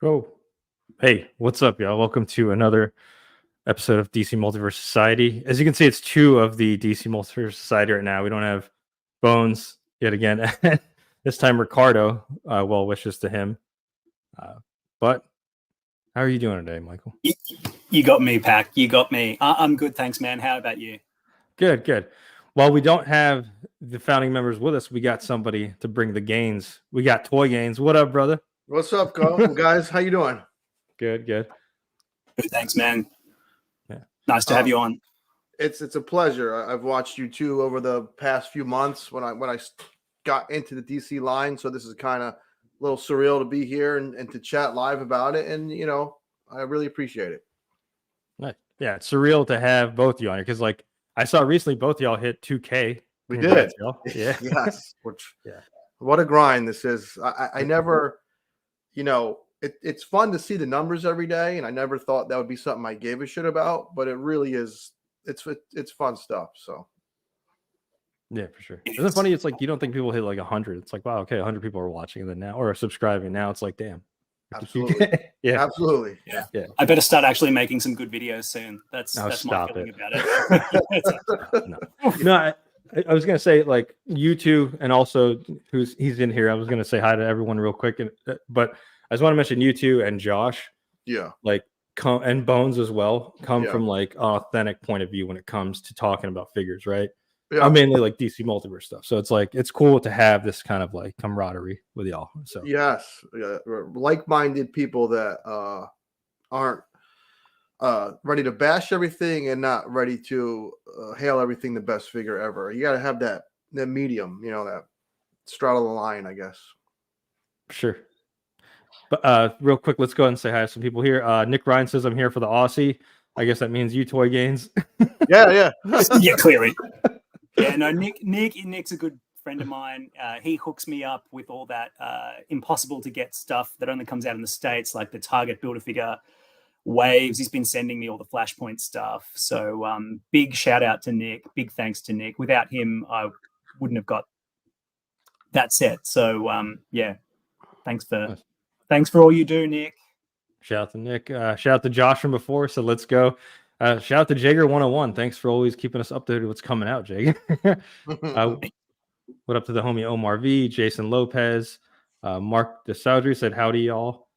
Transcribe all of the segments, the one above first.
Oh, hey, what's up, y'all? Welcome to another episode of DC Multiverse Society. As you can see, it's two of the DC Multiverse Society right now. We don't have Bones yet again. This time, Ricardo. Well wishes to him. But how are you doing today, Michael? You got me, Pac. You got me. I'm good, thanks, man. How about you? Good, good. While we don't have the founding members with us, we got somebody to bring the gains. We got Toy Gains. What up, brother? What's up, guys? How you doing? Good, good. Good, thanks, man. Yeah. Nice to have you on. It's a pleasure. I've watched you two over the past few months when I got into the DC line, so this is kind of a little surreal to be here and to chat live about it, and I really appreciate it. Nice. Yeah, it's surreal to have both of you on here because, like, I saw recently both of y'all hit 2K. We did. Y'all. Yeah. Yes. What a grind this is. I never, it's fun to see the numbers every day, and I never thought that would be something I gave a shit about, but it really is. It's fun stuff. So. Yeah, for sure. Isn't it funny? It's like you don't think people hit like 100. It's like, wow, okay, 100 people are watching, and then now or subscribing. Now it's like, damn. Absolutely. Yeah. Absolutely. Yeah. I better start actually making some good videos soon. That's my feeling about it. No, I was gonna say, like, you two, and also he's in here. I was gonna say hi to everyone real quick, but I just want to mention you two and Josh. Yeah. Like and Bones as well come from like an authentic point of view when it comes to talking about figures, right? Yeah. I'm mainly like DC Multiverse stuff, so it's like it's cool to have this kind of like camaraderie with y'all. So yes, like-minded people that aren't ready to bash everything and not ready to hail everything the best figure ever. You got to have that medium, that straddle the line, I guess. Sure. But real quick, let's go ahead and say hi to some people here. Nick Ryan says I'm here for the Aussie. I guess that means you, Toy Gains. Yeah. Yeah, clearly. Yeah, no, Nick's a good friend of mine. He hooks me up with all that impossible to get stuff that only comes out in the States, like the Target Build-A-Figure waves. He's been sending me all the Flashpoint stuff. So big shout out to Nick. Big thanks to Nick. Without him, I wouldn't have got that set. So yeah, thanks for all you do, Nick. Shout out to Nick. Shout out to Josh from before. So let's go. Shout out to Jager 101. Thanks for always keeping us updated with what's coming out, Jager. What up to the homie Omar V, Jason Lopez, Mark DeSaudry said howdy y'all.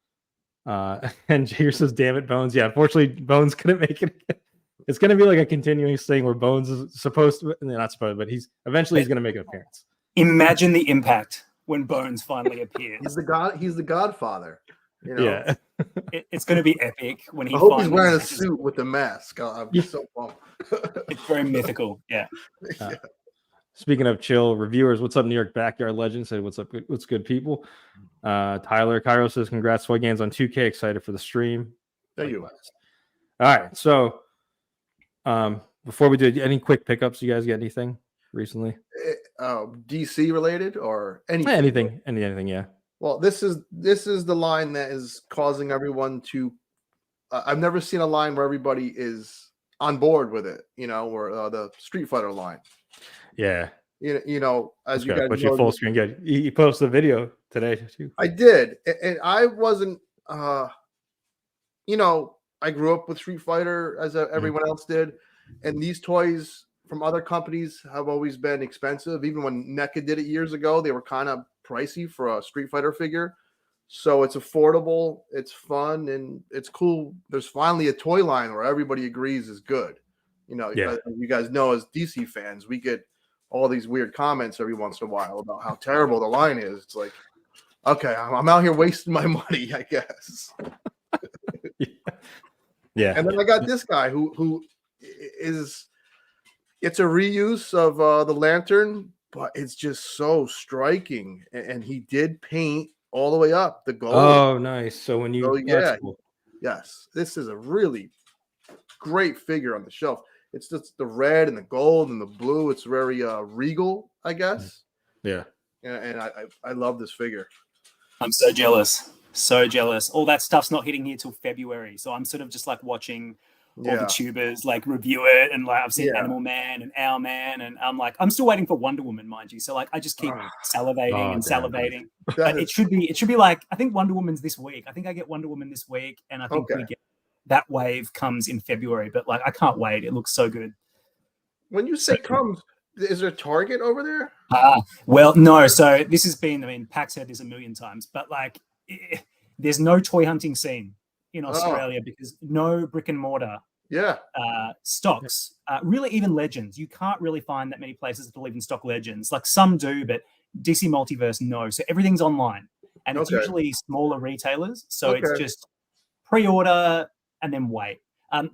And Jager says, damn it, Bones. Yeah, unfortunately, Bones couldn't make it. It's gonna be like a continuing thing where Bones is supposed to, not supposed, but he's gonna make an appearance. Imagine the impact when Bones finally appears. He's the Godfather. Yeah. It's going to be epic when he. I hope he's wearing a suit with the mask. I'm so pumped. It's very mythical. Yeah. Speaking of chill reviewers, what's up, New York Backyard Legend? Said, what's up? What's good, people? Tyler Cairo says, congrats, Toy Gains on 2K. Excited for the stream. Thank you. All right. So, before we do any quick pickups, you guys get anything recently? DC related or anything? Anything, yeah. Well, this is the line that is causing everyone to. I've never seen a line where everybody is on board with it. Where the Street Fighter line. Yeah. As Let's you guys put your full screen. Good. You posted the video today too. I did, and I wasn't. I grew up with Street Fighter as everyone else did, and these toys from other companies have always been expensive. Even when NECA did it years ago, they were kind of pricey for a Street Fighter figure. So it's affordable, it's fun, and it's cool. There's finally a toy line where everybody agrees is good. You guys know, as DC fans, we get all these weird comments every once in a while about how terrible the line is. It's like, okay, I'm out here wasting my money, I guess. Yeah. And then I got this guy who is. It's a reuse of the lantern, but it's just so striking. And he did paint all the way up the gold. Oh, nice. So when you, cool. Yes, this is a really great figure on the shelf. It's just the red and the gold and the blue. It's very regal, I guess. Yeah. And I love this figure. I'm so jealous. So jealous. All that stuff's not hitting here till February. So I'm sort of just like watching all the tubers like review it, and like I've seen Animal Man and Owlman, and I'm still waiting for Wonder Woman, mind you. So like I just keep salivating and salivating. But it should be like, I think Wonder Woman's this week. I think I get Wonder Woman this week, and I think we get that wave comes in February. But like I can't wait. It looks so good. When you say comes, is there a Target over there? Well, no. So this has been, I mean, PAX said this a million times, but like there's no toy hunting scene in Australia because no brick and mortar stocks. Really, even Legends. You can't really find that many places that will even stock Legends. Like some do, but DC Multiverse, no. So everything's online. And it's usually smaller retailers. So it's just pre-order and then wait.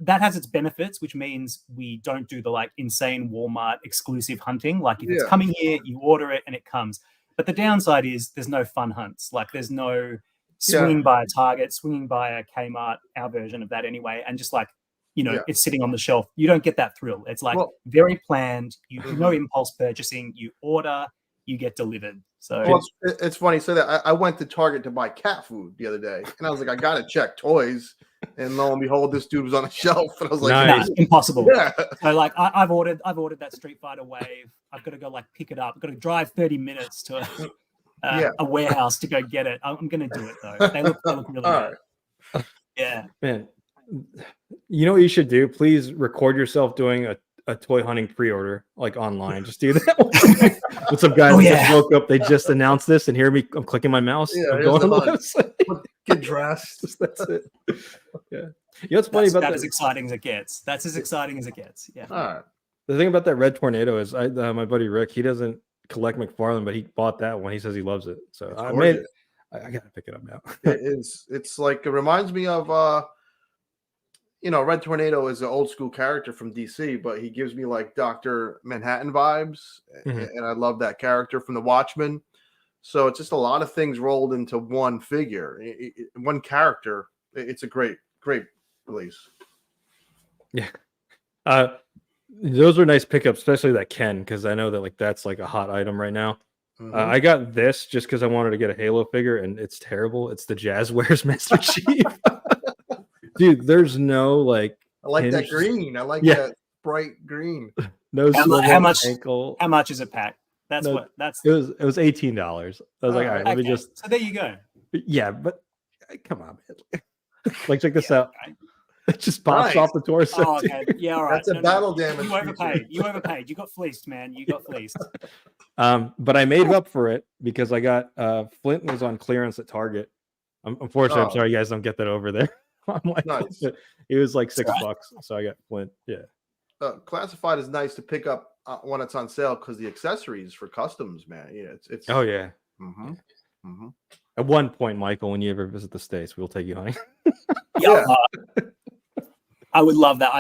That has its benefits, which means we don't do the like insane Walmart exclusive hunting. Like if it's coming here, you order it and it comes. But the downside is there's no fun hunts. Like there's no swinging by a Target, swinging by a Kmart, our version of that anyway, and just like, it's sitting on the shelf. You don't get that thrill. It's like very planned. You know, impulse purchasing. You order, you get delivered. So it's funny. So that I went to Target to buy cat food the other day, and I was like, I gotta check toys. And lo and behold, this dude was on a shelf, and I was like, nice. Impossible. Yeah. So like, I've ordered that Street Fighter Wave. I've got to go like pick it up. I've got to drive 30 minutes to a warehouse to go get it. I'm going to do it though. They look really good. Right. Yeah, man. You know what you should do? Please record yourself doing a toy hunting pre-order, like online. Just do that. What's up, guys? I just woke up. They just announced this, and hear me. I'm clicking my mouse. I'm going on the website. Get dressed. That's it. Yeah. You know what's funny about that? As exciting as it gets. That's as exciting as it gets. Yeah. All right. The thing about that Red Tornado is, my buddy Rick, he doesn't collect McFarlane, but he bought that one. He says he loves it. So I gotta pick it up now. It is. It's like, it reminds me of Red Tornado is an old school character from DC, but he gives me like Dr. Manhattan vibes, and I love that character from The Watchmen. So it's just a lot of things rolled into one figure, one character. It's a great release. Yeah. Those are nice pickups, especially that Ken, because I know that like that's like a hot item right now. I got this just because I wanted to get a Halo figure, and it's terrible. It's the Jazzwares Master Chief. Dude, there's no like. I like that green. I like that bright green. No. How much is a pack? It was $18. I was like, all right, let me just. So there you go. Yeah, but come on, man. Like, check this out. Okay. It just pops off the torso. Oh, okay. Yeah, all right. That's a battle damage. You overpaid. You got fleeced, man. You got fleeced. But I made up for it because I got Flint was on clearance at Target. Unfortunately, I'm sorry you guys don't get that over there. I'm like, nice. It was like $6, so I got Flint. Yeah. Classified is nice to pick up when it's on sale because the accessories for customs, man. Yeah, it's. Oh yeah. At one point, Michael, when you ever visit the States, we'll take you hunting. Yeah. I would love that.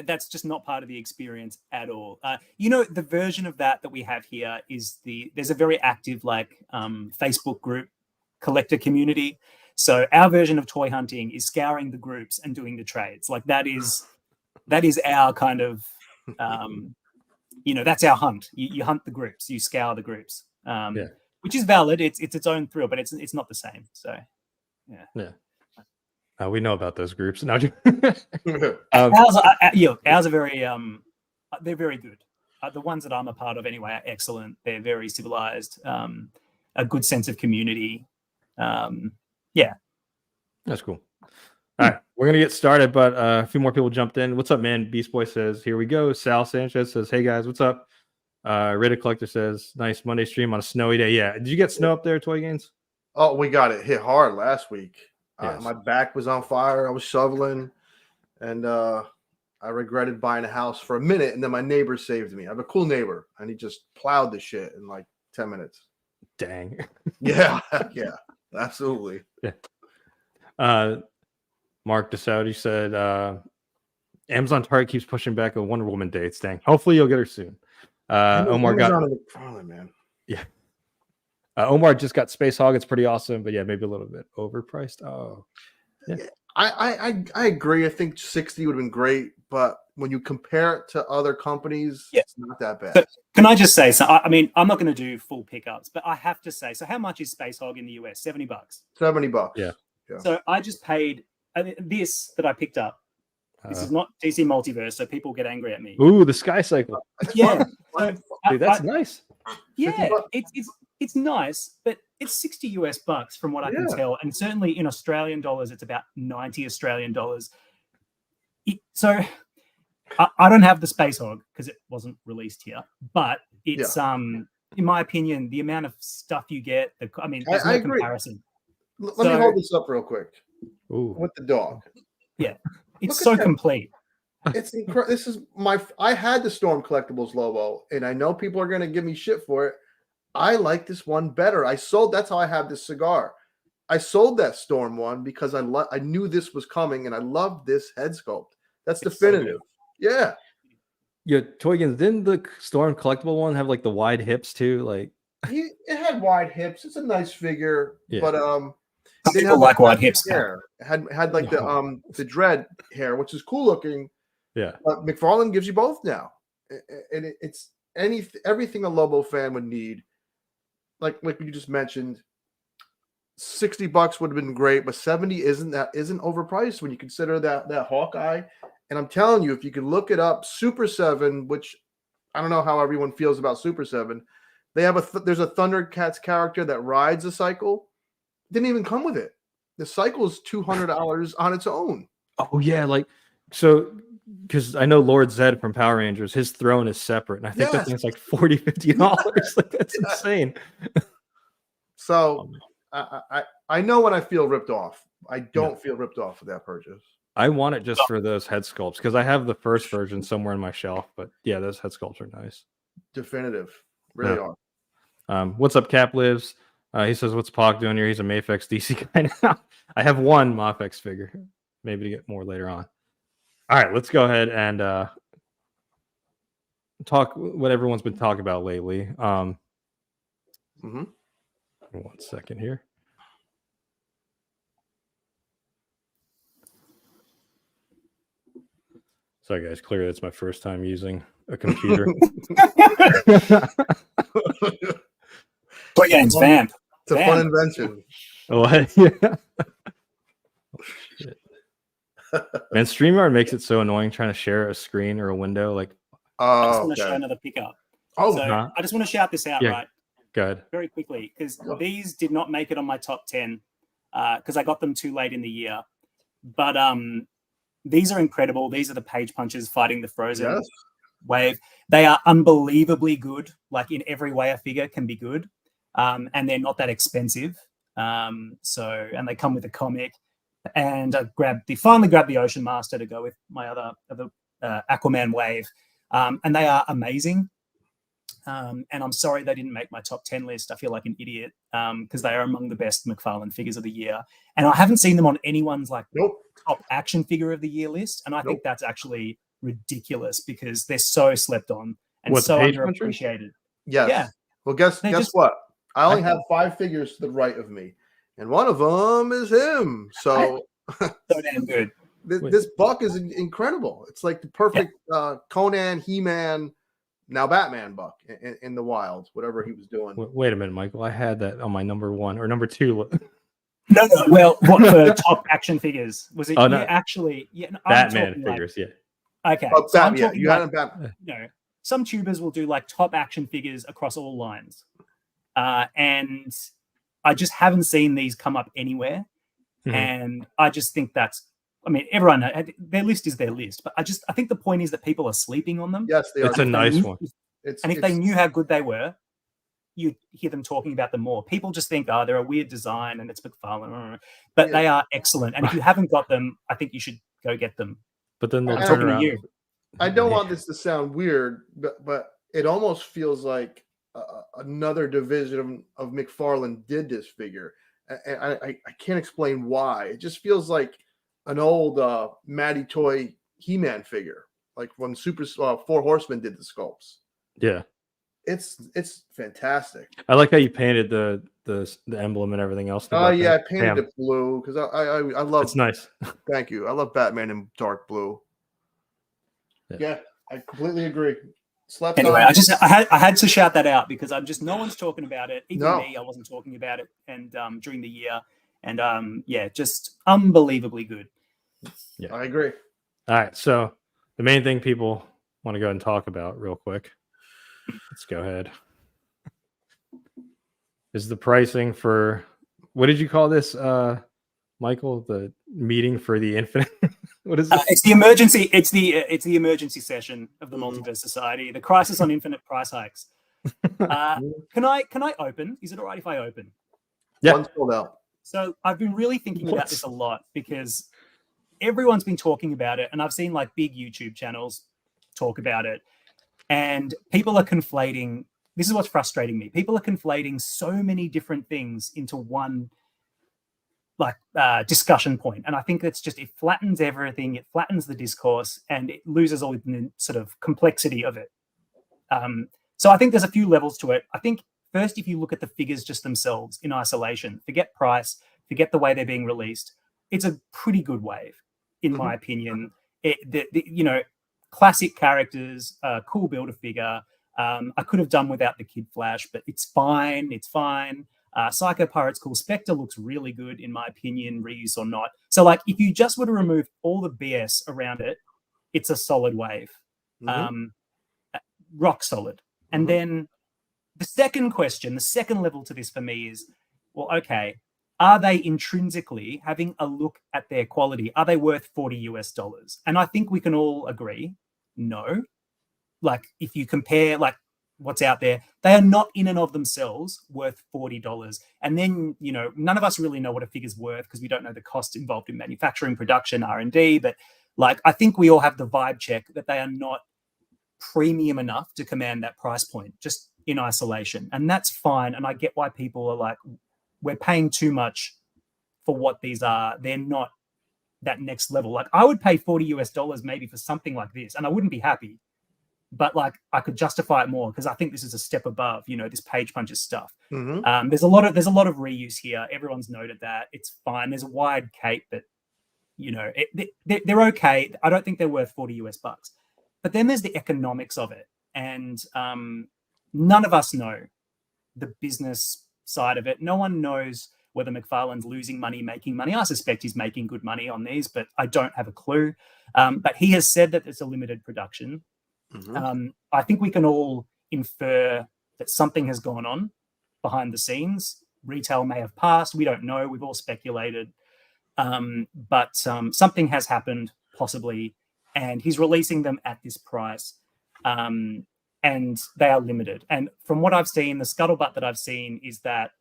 That's just not part of the experience at all. The version of that we have here is there's a very active Facebook group collector community. So our version of toy hunting is scouring the groups and doing the trades. Like that is our kind of, that's our hunt. You hunt the groups, you scour the groups, which is valid. It's its own thrill, but it's not the same. So, yeah. We know about those groups now. Ours are very, they're very good. The ones that I'm a part of anyway are excellent. They're very civilized, a good sense of community. Yeah. That's cool. All right, we're going to get started, but a few more people jumped in. What's up, man? Beast Boy says, here we go. Sal Sanchez says, hey, guys, what's up? Reddit Collector says, nice Monday stream on a snowy day. Yeah. Did you get snow up there, Toy Gains? Oh, we got it hit hard last week. Yes. My back was on fire. I was shoveling, and I regretted buying a house for a minute, and then my neighbor saved me. I have a cool neighbor, and he just plowed the shit in like 10 minutes. Dang. Yeah, absolutely. Yeah. Mark DeSaudi said, Amazon Target keeps pushing back on Wonder Woman dates. Dang. Hopefully you'll get her soon. Omar got man. Yeah. Omar just got Space Hog. It's pretty awesome, but yeah, maybe a little bit overpriced. Oh, yeah. I agree. I think 60 would have been great, but when you compare it to other companies, it's not that bad. But can I just say, so I mean, I'm not going to do full pickups, but I have to say, so how much is Space Hog in the US? $70. $70. Yeah. So I just paid this that I picked up. This is not DC Multiverse, so people get angry at me. Ooh, the Sky Cycle. Yeah, Dude, that's nice. Yeah, it's nice, but it's 60 US bucks from what I can tell, and certainly in Australian dollars, it's about 90 Australian dollars. So I don't have the Space Hog because it wasn't released here, but it's in my opinion, the amount of stuff you get. There's no comparison. Let me hold this up real quick. Ooh. With the dog. Yeah, it's so complete. It's incredible. This is I had the Storm Collectibles logo, and I know people are going to give me shit for it. I like this one better. That's how I have this cigar. I sold that Storm one because I knew this was coming, and I loved this head sculpt. That's definitive. So yeah, Toygans, didn't the Storm collectible one have like the wide hips too? Like it had wide hips. It's a nice figure, but some people like wide hips. Hair. It had like the dread hair, which is cool looking. Yeah, but McFarlane gives you both now, and it's everything a Lobo fan would need. Like you just mentioned, $60 would have been great, but 70 isn't overpriced when you consider that Hawkeye. And I'm telling you, if you can look it up, Super 7, which I don't know how everyone feels about Super 7, they have there's a Thundercats character that rides a cycle. Didn't even come with it. The cycle is $200 on its own. Oh yeah, because I know Lord Zed from Power Rangers, his throne is separate, and I think that thing's like $40-$50. Like that's insane. So I know when I feel ripped off. I don't feel ripped off with that purchase. I want it just for those head sculpts because I have the first version somewhere in my shelf. But yeah, those head sculpts are nice. Definitive, really are. What's up, Cap Lives? He says, "What's Pac doing here? He's a Mafex DC guy now." I have one Mafex figure, maybe to get more later on. All right, let's go ahead and talk what everyone's been talking about lately. 1 second here. Sorry, guys. Clearly, it's my first time using a computer. Toy Games, fam. It's a fun invention. What? Yeah. Man, StreamYard makes it so annoying trying to share a screen or a window. Like, I just want to show another pickup. I just want to shout this out, right? Go ahead. Very quickly, because these did not make it on my top 10 because I got them too late in the year. But these are incredible. These are the Page Punchers fighting the Frozen wave. They are unbelievably good. Like in every way a figure can be good. And they're not that expensive. And they come with a comic. And I finally grabbed the Ocean Master to go with my other Aquaman wave. And they are amazing. And I'm sorry they didn't make my top 10 list. I feel like an idiot because they are among the best McFarlane figures of the year. And I haven't seen them on anyone's top action figure of the year list. And I think that's actually ridiculous because they're so slept on and so underappreciated. Yes. Yeah. Well, guess what? I only have 5 figures to the right of me. And one of them is him. So damn good. This buck is incredible. It's like the perfect Conan, He-Man, now Batman buck in the wild, whatever he was doing. Wait a minute, Michael. I had that on my number 1 or number 2. No. Well, what for top action figures? Was it actually? Yeah, Batman figures. Okay. You had a Batman. No, some tubers will do like top action figures across all lines, and I just haven't seen these come up anywhere. Mm-hmm. And I just think everyone, their list is their list, but I think the point is that people are sleeping on them. Yes, they are. It's a nice one. If they knew how good they were, you'd hear them talking about them more. People just think, they're a weird design and it's McFarlane, but they are excellent. And if you haven't got them, I think you should go get them. But then they'll turn around. I don't want this to sound weird, but it almost feels like another division of McFarlane did this figure. And I can't explain why. It just feels like an old Matty Toy He-Man figure, like when Four Horsemen did the sculpts. Yeah, it's fantastic. I like how you painted the emblem and everything else. Oh yeah, I painted it blue because I love. It's nice. Thank you. I love Batman in dark blue. Yeah, I completely agree. Anyway, I had to shout that out because no one's talking about it. Even me, I wasn't talking about it. And during the year, and just unbelievably good. Yeah, I agree. All right. So the main thing people want to go and talk about real quick. Let's go ahead. Is the pricing for, what did you call this, Michael? The meeting for the infinite. What is it? It's the emergency. It's the emergency session of the Mhm. Multiverse Society. The crisis on infinite price hikes. Can I open? Is it all right if I open? Yeah. One sold out. So I've been really thinking about this a lot because everyone's been talking about it, and I've seen like big YouTube channels talk about it, and people are conflating. This is what's frustrating me. People are conflating so many different things into one discussion point, and I think that's just, it flattens everything. It flattens the discourse, and it loses all the sort of complexity of it. So I think there's a few levels to it. I think first, if you look at the figures just themselves in isolation, forget price, forget the way they're being released, it's a pretty good wave, in my opinion. Classic characters, cool build-a-figure. I could have done without the Kid Flash, but it's fine. It's fine. Psycho Pirate's cool. Spectre looks really good, in my opinion, reuse or not. So, like, if you just were to remove all the BS around it, it's a solid wave. Rock solid. And then the second question, the second level to this for me is, well, okay, are they intrinsically, having a look at their quality, are they worth $40? And I think we can all agree, no. Like, if you compare like what's out there, they are not in and of themselves worth $40. And then, none of us really know what a figure's worth because we don't know the cost involved in manufacturing, production, R&D. But like, I think we all have the vibe check that they are not premium enough to command that price point just in isolation. And that's fine. And I get why people are like, we're paying too much for what these are. They're not that next level. Like, I would pay $40 maybe for something like this, and I wouldn't be happy, but like, I could justify it more because I think this is a step above, this Page Punches stuff. There's a lot of reuse here. Everyone's noted that. It's fine. There's a wide cape, but they're okay. I don't think they're worth $40. But then there's the economics of it, and none of us know the business side of it. No one knows whether McFarlane's losing money, making money. I suspect he's making good money on these, but I don't have a clue. But he has said that it's a limited production. I think we can all infer that something has gone on behind the scenes. Retail may have passed. We don't know. We've all speculated. But something has happened, possibly, and he's releasing them at this price. And they are limited. And from what I've seen, the scuttlebutt that I've seen is that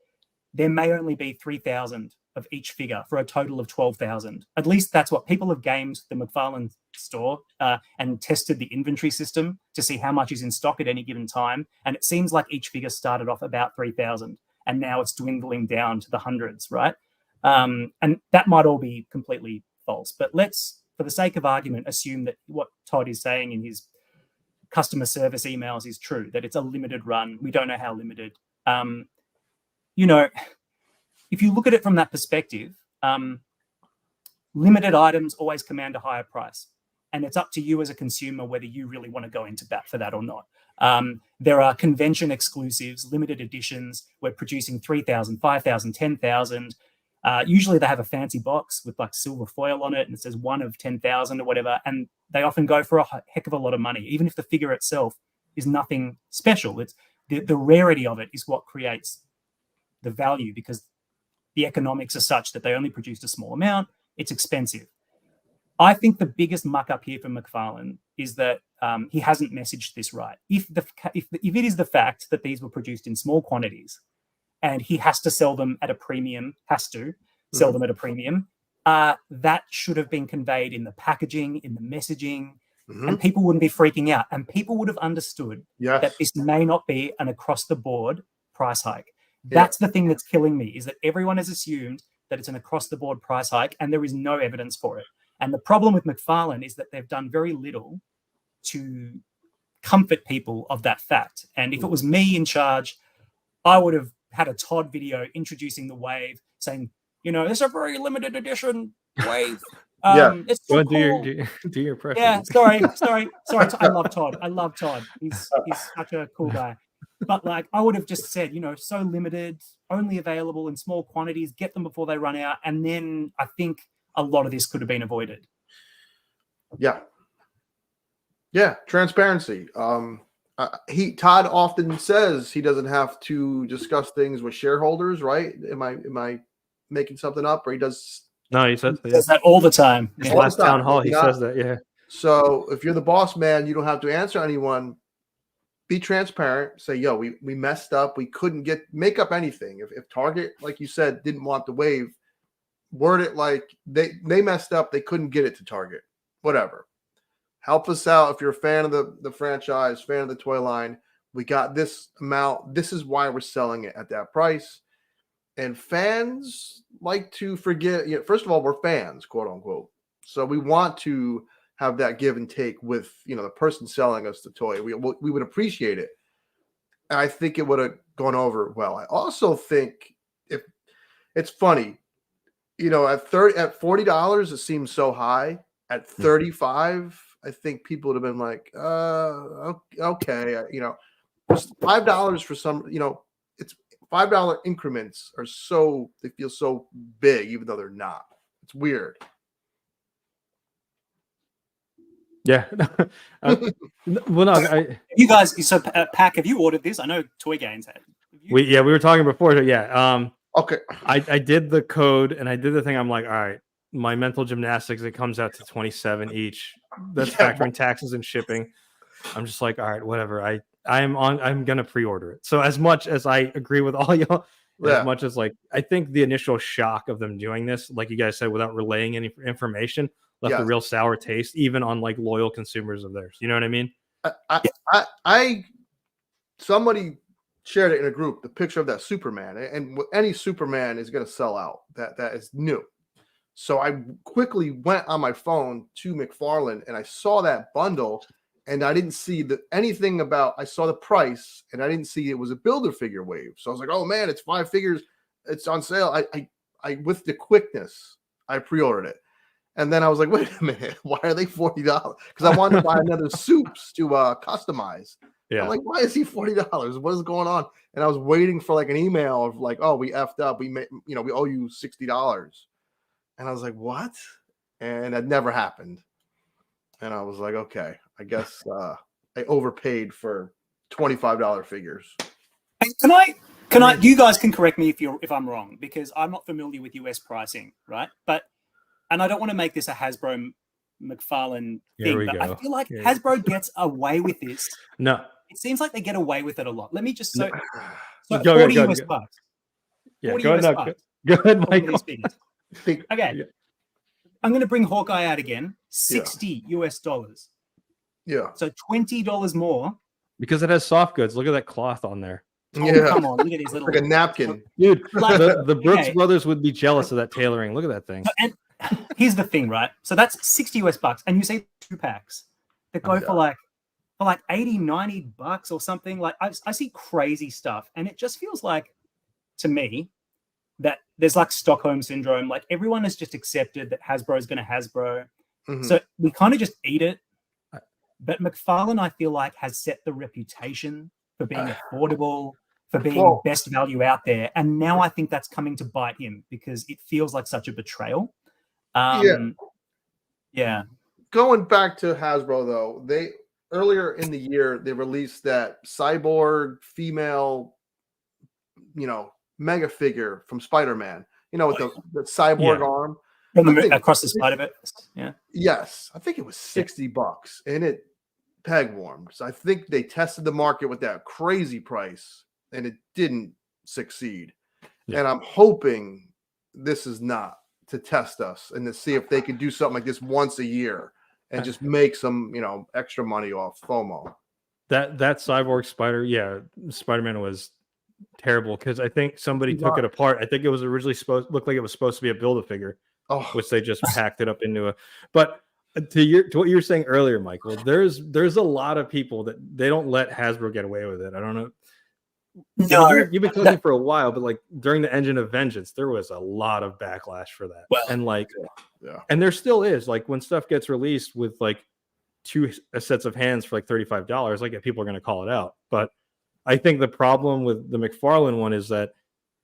there may only be 3,000 of each figure for a total of 12,000. At least that's what people have gamed the McFarlane store and tested the inventory system to see how much is in stock at any given time. And it seems like each figure started off about 3,000, and now it's dwindling down to the hundreds, right? And that might all be completely false. But let's, for the sake of argument, assume that what Todd is saying in his customer service emails is true, that it's a limited run. We don't know how limited. If you look at it from that perspective, limited items always command a higher price. And it's up to you as a consumer whether you really want to go into bat for that or not. There are convention exclusives, limited editions. We're producing 3,000, 5,000, 10,000. Usually they have a fancy box with like silver foil on it, and it says 1 of 10,000 or whatever. And they often go for a heck of a lot of money, even if the figure itself is nothing special. It's the rarity of it is what creates the value, because the economics are such that they only produced a small amount. It's expensive. I think the biggest muck up here for McFarlane is that he hasn't messaged this right. If it is the fact that these were produced in small quantities and he has to sell them at a premium, them at a premium, that should have been conveyed in the packaging, in the messaging, and people wouldn't be freaking out. And people would have understood that this may not be an across-the-board price hike. That's the thing that's killing me, is that everyone has assumed that it's an across-the-board price hike, and there is no evidence for it. And the problem with McFarlane is that they've done very little to comfort people of that fact. And if it was me in charge, I would have had a Todd video introducing the wave, saying, it's a very limited edition wave. It's so cool. Do your impression. Yeah, sorry. I love Todd. He's such a cool guy. But like, I would have just said, so limited, only available in small quantities, get them before they run out. And then I think a lot of this could have been avoided. Yeah, transparency. Todd often says he doesn't have to discuss things with shareholders, right? Am I making something up, or he does? No, he says Does that all the time. His Yeah. last the time. town hall, he Not- says that. Yeah. So if you're the boss man, you don't have to answer anyone. Be transparent. Say, yo, we messed up. We couldn't make up anything. If Target, like you said, didn't want the wave, word it like they messed up. They couldn't get it to Target. Whatever. Help us out if you're a fan of the franchise, fan of the toy line. We got this amount. This is why we're selling it at that price. And fans like to forget. First of all, we're fans, quote unquote. So we want to have that give and take with the person selling us the toy. We would appreciate it. And I think it would have gone over well. I also think if it's funny, at $40, it seems so high. At 35, I think people would have been like, okay, $5 for some, it's $5 increments they feel so big, even though they're not. It's weird. Yeah. Well, no, You guys, so Pack, have you ordered this? I know Toy Gains had. we were talking before. So yeah. Okay. I did the code and I did the thing. I'm like, all right, my mental gymnastics, it comes out to 27 each. That's factoring taxes and shipping. I'm just like, all right, whatever. I'm gonna pre-order it. So as much as I agree with all y'all, as much as like I think the initial shock of them doing this, like you guys said, without relaying any information, left a real sour taste, even on like loyal consumers of theirs. You know what I mean? Somebody shared it in a group, the picture of that Superman, and any Superman is going to sell out. That is new. So I quickly went on my phone to McFarlane and I saw that bundle, and I didn't see anything about. I saw the price and I didn't see it was a builder figure wave. So I was like, oh man, it's 5 figures, it's on sale. I with the quickness, I pre-ordered it. And then I was like, wait a minute, why are they $40? Because I wanted to buy another soups to customize. Yeah. I'm like, why is he $40? What is going on? And I was waiting for like an email of like, oh, we effed up. We owe you $60. And I was like, what? And that never happened. And I was like, okay, I guess I overpaid for $25 figures. Can I? You guys can correct me if I'm wrong, because I'm not familiar with US pricing, right? And I don't want to make this a Hasbro McFarlane thing, but I feel like Hasbro gets away with this. No. It seems like they get away with it a lot. Let me just so go, 40 go, US go. bucks. Yeah, go ahead, Michael. Okay. Yeah. I'm going to bring Hawkeye out again. $60 US. Yeah. So $20 more. Because it has soft goods. Look at that cloth on there. Oh, come on. Look at these little. Like a napkin. Dude, the Brooks brothers would be jealous of that tailoring. Look at that thing. And here's the thing, right? So that's $60 US, and you say 2 packs that go for like $80-$90 or something. Like I see crazy stuff, and it just feels like to me that there's like Stockholm syndrome. Like everyone has just accepted that Hasbro is going to Hasbro, so we kind of just eat it. But McFarlane, I feel like, has set the reputation for being affordable, for being best value out there, and now I think that's coming to bite him because it feels like such a betrayal. Yeah. Going back to Hasbro though, they earlier in the year they released that cyborg female, mega figure from Spider-Man. With the cyborg arm across the Spider-Verse. Yeah. Yes, I think it was $60, and it peg warmed. So I think they tested the market with that crazy price, and it didn't succeed. Yeah. And I'm hoping this is not to test us and to see if they can do something like this once a year and just make some, extra money off FOMO. That cyborg Spider-Man was terrible because I think somebody took it apart. I think it was originally looked like it was supposed to be a Build-A-Figure, which they just packed it up into a. But to what you were saying earlier, Michael, there's a lot of people that they don't let Hasbro get away with it. I don't know. No, you've been talking for a while, but like during the Engine of Vengeance, there was a lot of backlash for that. Well, and and there still is. Like when stuff gets released with like 2 sets of hands for like $35, like people are going to call it out. But I think the problem with the McFarlane one is that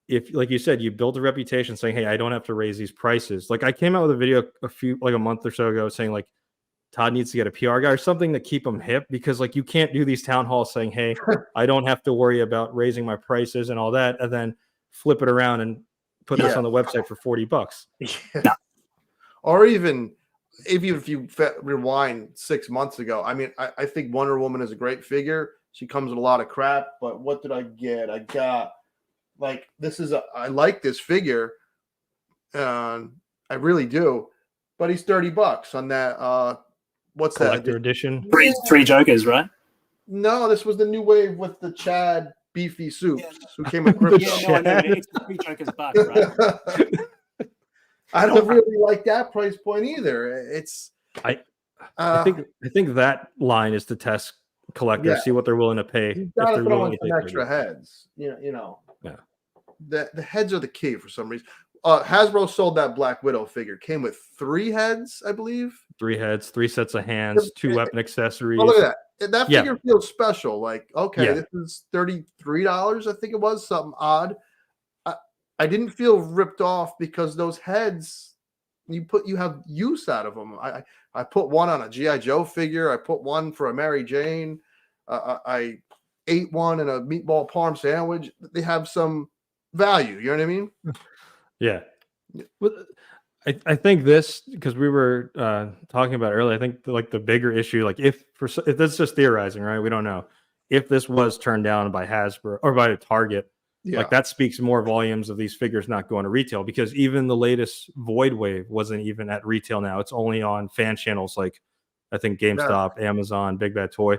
if, like you said, you build a reputation saying, "Hey, I don't have to raise these prices." Like I came out with a video a month or so ago saying like Todd needs to get a PR guy or something to keep him hip, because like you can't do these town halls saying, hey, I don't have to worry about raising my prices and all that, and then flip it around and put this on the website for $40. Yeah. Or even if you rewind 6 months ago, I mean, I think Wonder Woman is a great figure. She comes with a lot of crap, but what did I get? I got like I like this figure. I really do, but he's $30 on that. What's Collector that edition? Three Jokers, right? No, this was the new wave with the Chad beefy suits who came with crypto. Yeah, no, it's Three Jokers buck, right? I don't really like that price point either. It's I think that line is to test collectors, see what they're willing to pay. You if gotta they're throw willing in to some pay extra heads. You know. Yeah. The heads are the key for some reason. Hasbro sold that Black Widow figure. Came with 3 heads, I believe. 3 heads, 3 sets of hands, 2 weapon accessories. Oh, look at that. That figure feels special. Like, okay, this is $33, I think it was, something odd. I didn't feel ripped off because those heads, you have use out of them. I put one on a G.I. Joe figure. I put one for a Mary Jane. I ate one in a meatball parm sandwich. They have some value. You know what I mean? Yeah. I think this, because we were talking about it earlier, I think like the bigger issue, like if that's just theorizing, right? We don't know. If this was turned down by Hasbro or by Target, like that speaks more volumes of these figures not going to retail, because even the latest Void Wave wasn't even at retail now. It's only on fan channels like I think GameStop, Amazon, Big Bad Toy.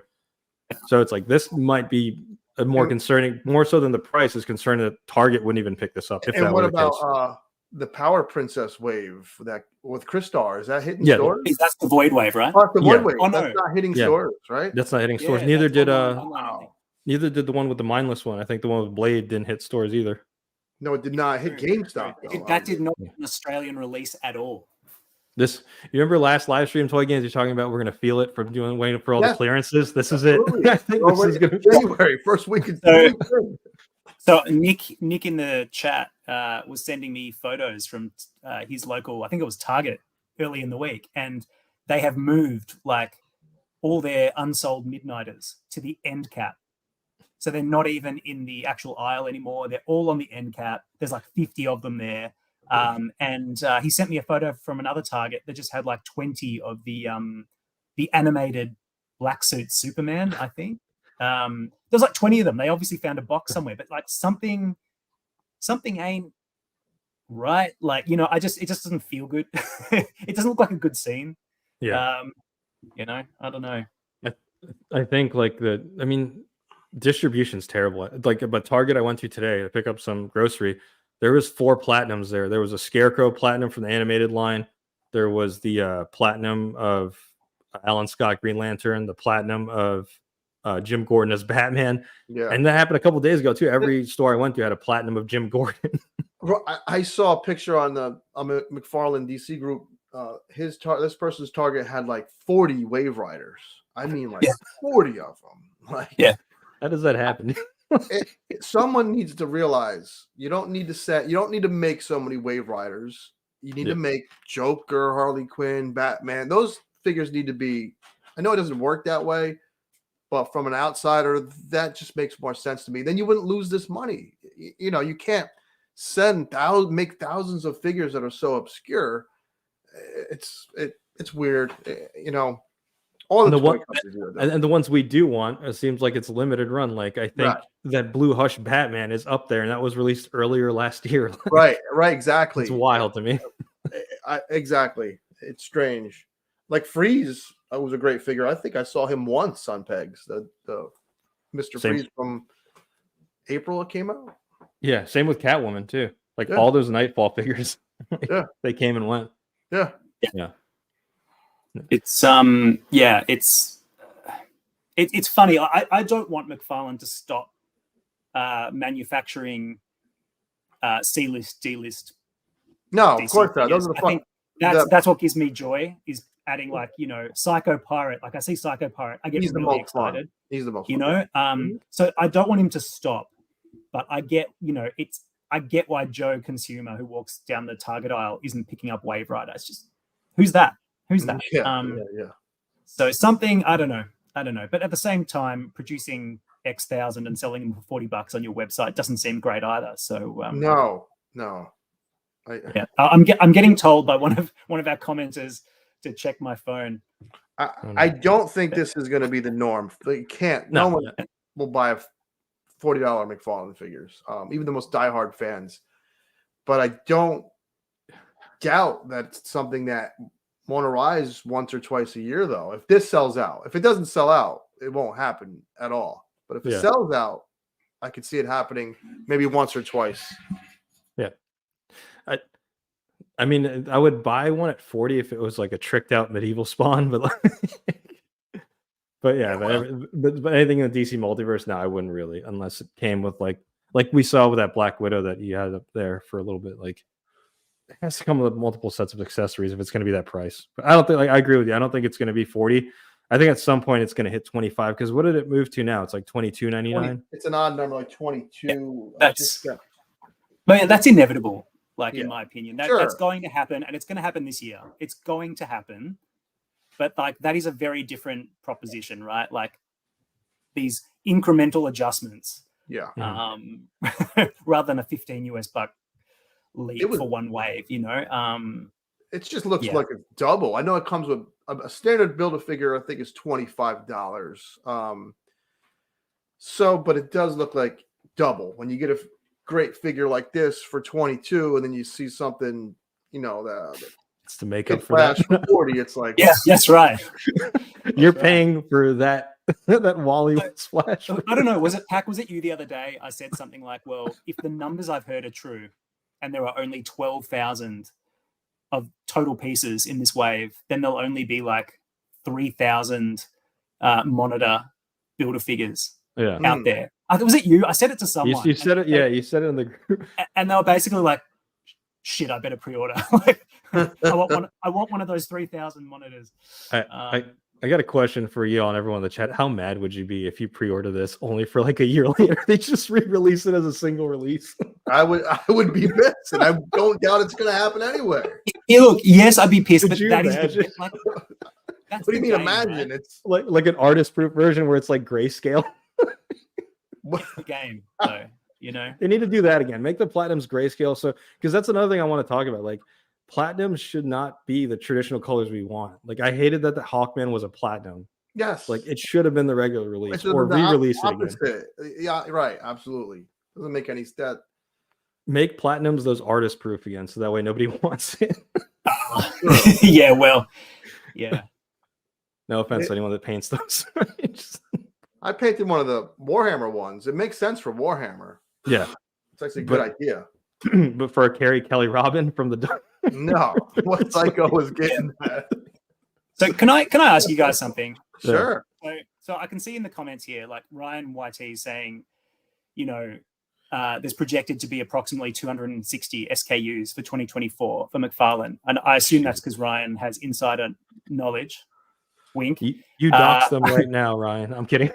So it's like this might be a more concerning, more so than the price is concerned, that Target wouldn't even pick this up. If and that what were the about case. The Power Princess wave that with Crystar? Is that hitting stores? That's the Void Wave, right? Oh, the Void Wave. Oh, no. That's not hitting stores, right? That's not hitting stores. Yeah, Neither did online. Neither did the one with the mindless one. I think the one with Blade didn't hit stores either. No, it did not hit GameStop. That did not an Australian release at all. You remember last live stream Toy Games? You're talking about we're going to feel it from waiting for all the clearances. This is it. I think this is going to be January first week. So Nick in the chat was sending me photos from his local, I think it was Target, early in the week, and they have moved like all their unsold Midnighters to the end cap. So they're not even in the actual aisle anymore. They're all on the end cap. There's like 50 of them there. And he sent me a photo from another Target that just had like 20 of the animated black suit Superman, I think. There's like 20 of them. They obviously found a box somewhere, but like something ain't right. Like, you know, it just doesn't feel good. It doesn't look like a good scene. Yeah. You know, I don't know. I think like distribution's terrible. Like, but Target I went to today to pick up some grocery, there was 4 platinums there. There was a Scarecrow platinum from the animated line. There was the platinum of Alan Scott Green Lantern, the platinum of Jim Gordon as Batman. Yeah. And that happened a couple days ago too. Every store I went to had a platinum of Jim Gordon. I saw a picture on the McFarlane DC group. This person's Target had like 40 Wave Riders. I mean, like 40 of them. Like, how does that happen? Someone needs to realize you don't need to make so many Wave Riders. You need to make Joker, Harley Quinn, Batman. Those figures need to be. I know it doesn't work that way, but from an outsider, that just makes more sense to me. Then you wouldn't lose this money. You know, you can't make thousands of figures that are so obscure. It's weird. You know. All the and the ones we do want, it seems like it's limited run. Like I think that Blue Hush Batman is up there, and that was released earlier last year. Right, exactly. It's wild to me. Exactly, it's strange. Like Freeze, was a great figure. I think I saw him once on pegs. The Mr. Freeze from April it came out. Yeah, same with Catwoman too. Like all those Nightfall figures. They came and went. Yeah. It's it's funny. I don't want McFarlane to stop manufacturing C-list, D-list. No, of course not. Those are the fun. That's what gives me joy, is adding like, you know, Psycho Pirate. Like I see Psycho Pirate, I get really excited. He's the most fun. You know, so I don't want him to stop, but I get, you know, I get why Joe consumer who walks down the Target aisle isn't picking up Wave Rider. It's just, who's that? Who's that? Yeah. So something, I don't know. But at the same time, producing X thousand and selling them for $40 on your website doesn't seem great either. So No. yeah, I'm getting told by one of our commenters to check my phone. I don't think this is going to be the norm. You can't. No one will buy a $40 McFarlane figures, even the most diehard fans. But I don't doubt that's something that won't arise once or twice a year, though. If this sells out, if it doesn't sell out, it won't happen at all. But if it sells out, I could see it happening maybe once or twice. Yeah. I mean, I would buy one at 40 if it was like a tricked out medieval spawn, but but anything in the DC Multiverse, no, I wouldn't really, unless it came with like we saw with that Black Widow that you had up there for a little bit. Like, it has to come with multiple sets of accessories if it's going to be that price. But I don't think, I agree with you. I don't think it's going to be 40. I think at some point it's going to hit 25, because what did it move to now? It's like $22.99. It's an odd number, like 22. Yeah, that's inevitable. Like, in my opinion, that's going to happen, and it's going to happen this year. It's going to happen, but like, that is a very different proposition, right? Like, these incremental adjustments, rather than a $15 leap for one wave. It just looks like a double. I know it comes with a standard Build-A-Figure. I think is $25. But it does look like double when you get a great figure like this for 22, and then you see something, it's to make up for that for 40. It's like, yeah, that's right. You're paying for that Wally splash. I don't know. Was it you the other day? I said something like, well, if the numbers I've heard are true, and there are only 12,000 of total pieces in this wave, then there'll only be like 3,000 monitor Build-A-Figures out there. Was it you? I said it to someone. You said it. Yeah, you said it in the group. And they were basically like, "Shit, I better pre-order." Like, I want one of those 3,000 monitors. I got a question for you and everyone in the chat. How mad would you be if you pre-order this only for like a year later they just re-release it as a single release? I would be pissed, and I don't doubt it's going to happen anywhere. Yeah, look, yes, I'd be pissed, but that is like, what do you mean imagine? Right? It's like an artist-proof version where it's like grayscale. The game, though, they need to do that again. Make the platinums grayscale, so because that's another thing I want to talk about. Like, platinum should not be the traditional colors we want. Like, I hated that the Hawkman was a platinum. Yes, like it should have been the regular release or re-release it again. Yeah, right. Absolutely, doesn't make any sense. Make platinums those artist-proof again, so that way nobody wants it. Yeah, well, yeah. No offense to anyone that paints those. I painted one of the Warhammer ones. It makes sense for Warhammer. Yeah. It's actually a good idea. But for a Carrie Kelly Robin from the no, what Psycho was getting that. So can I ask you guys something? Sure. So I can see in the comments here, like Ryan YT saying, there's projected to be approximately 260 SKUs for 2024 for McFarlane, and I assume that's because Ryan has insider knowledge. Wink. You dox them right now, Ryan. I'm kidding.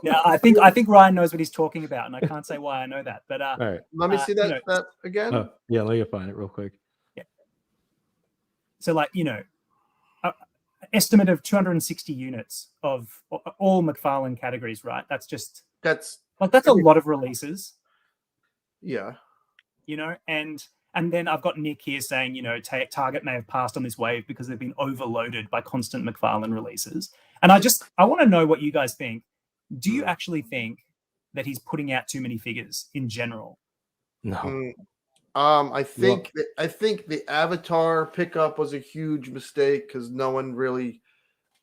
Yeah, I think Ryan knows what he's talking about, and I can't say why I know that. But all right, let me see that again. Oh, yeah, let me find it real quick. Yeah. So, like, estimate of 260 units of all McFarlane categories, right? That's a lot of releases. Yeah. And then I've got Nick here saying, Target may have passed on this wave because they've been overloaded by constant McFarlane releases. And I want to know what you guys think. Do you actually think that he's putting out too many figures in general? No. I think the Avatar pickup was a huge mistake because no one really.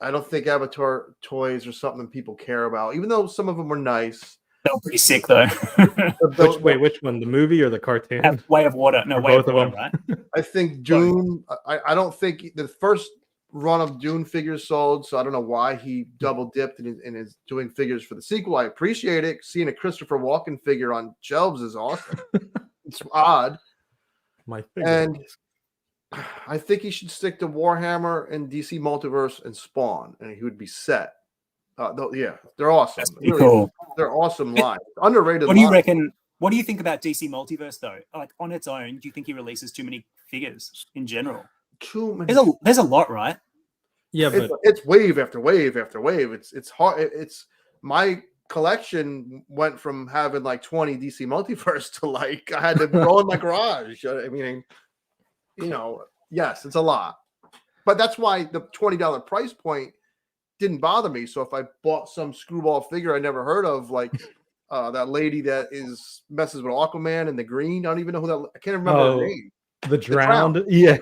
I don't think Avatar toys are something people care about, even though some of them were nice. They were pretty sick, though. Which one? The movie or the cartoon? Way of Water. No, Way of Water, right? I think Dune. I don't think the first run of Dune figures sold, so I don't know why he double dipped and is doing figures for the sequel. I appreciate it. Seeing a Christopher Walken figure on shelves is awesome. It's odd. And I think he should stick to Warhammer and DC Multiverse and Spawn, and he would be set. They're awesome. That's pretty cool. They're awesome lines. Underrated. What do you reckon? What do you think about DC Multiverse though? Like, on its own, do you think he releases too many figures in general? Too many. There's a lot, right? Yeah, it's, but it's wave after wave after wave. It's hard. It's my collection went from having like 20 DC Multiverse to like I had to roll in my garage. I mean, yes, it's a lot, but that's why the $20 price point didn't bother me. So if I bought some screwball figure I never heard of, like that lady that messes with Aquaman in the green, I don't even know who that. I can't remember her name. The drowned, yeah.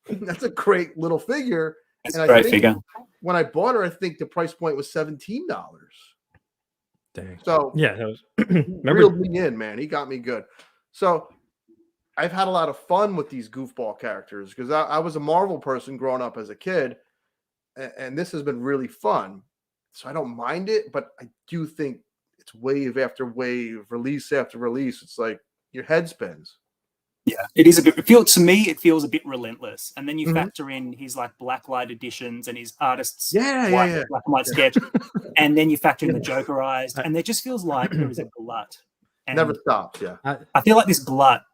That's a great little figure. It's And a great I think figure. when I bought her, I think the price point was $17. Dang. So Yeah, that was reeled me in, man. He got me good. So I've had a lot of fun with these goofball characters because I was a Marvel person growing up as a kid, and this has been really fun. So I don't mind it, but I do think it's wave after wave, release after release. It's like your head spins. Yeah, it is a bit. It feels a bit relentless. And then you factor in his like blacklight editions and his artists' black and white sketch, and then you factor in the Jokerized, and there just feels like there is a glut. And never stops. Yeah, I feel like this glut.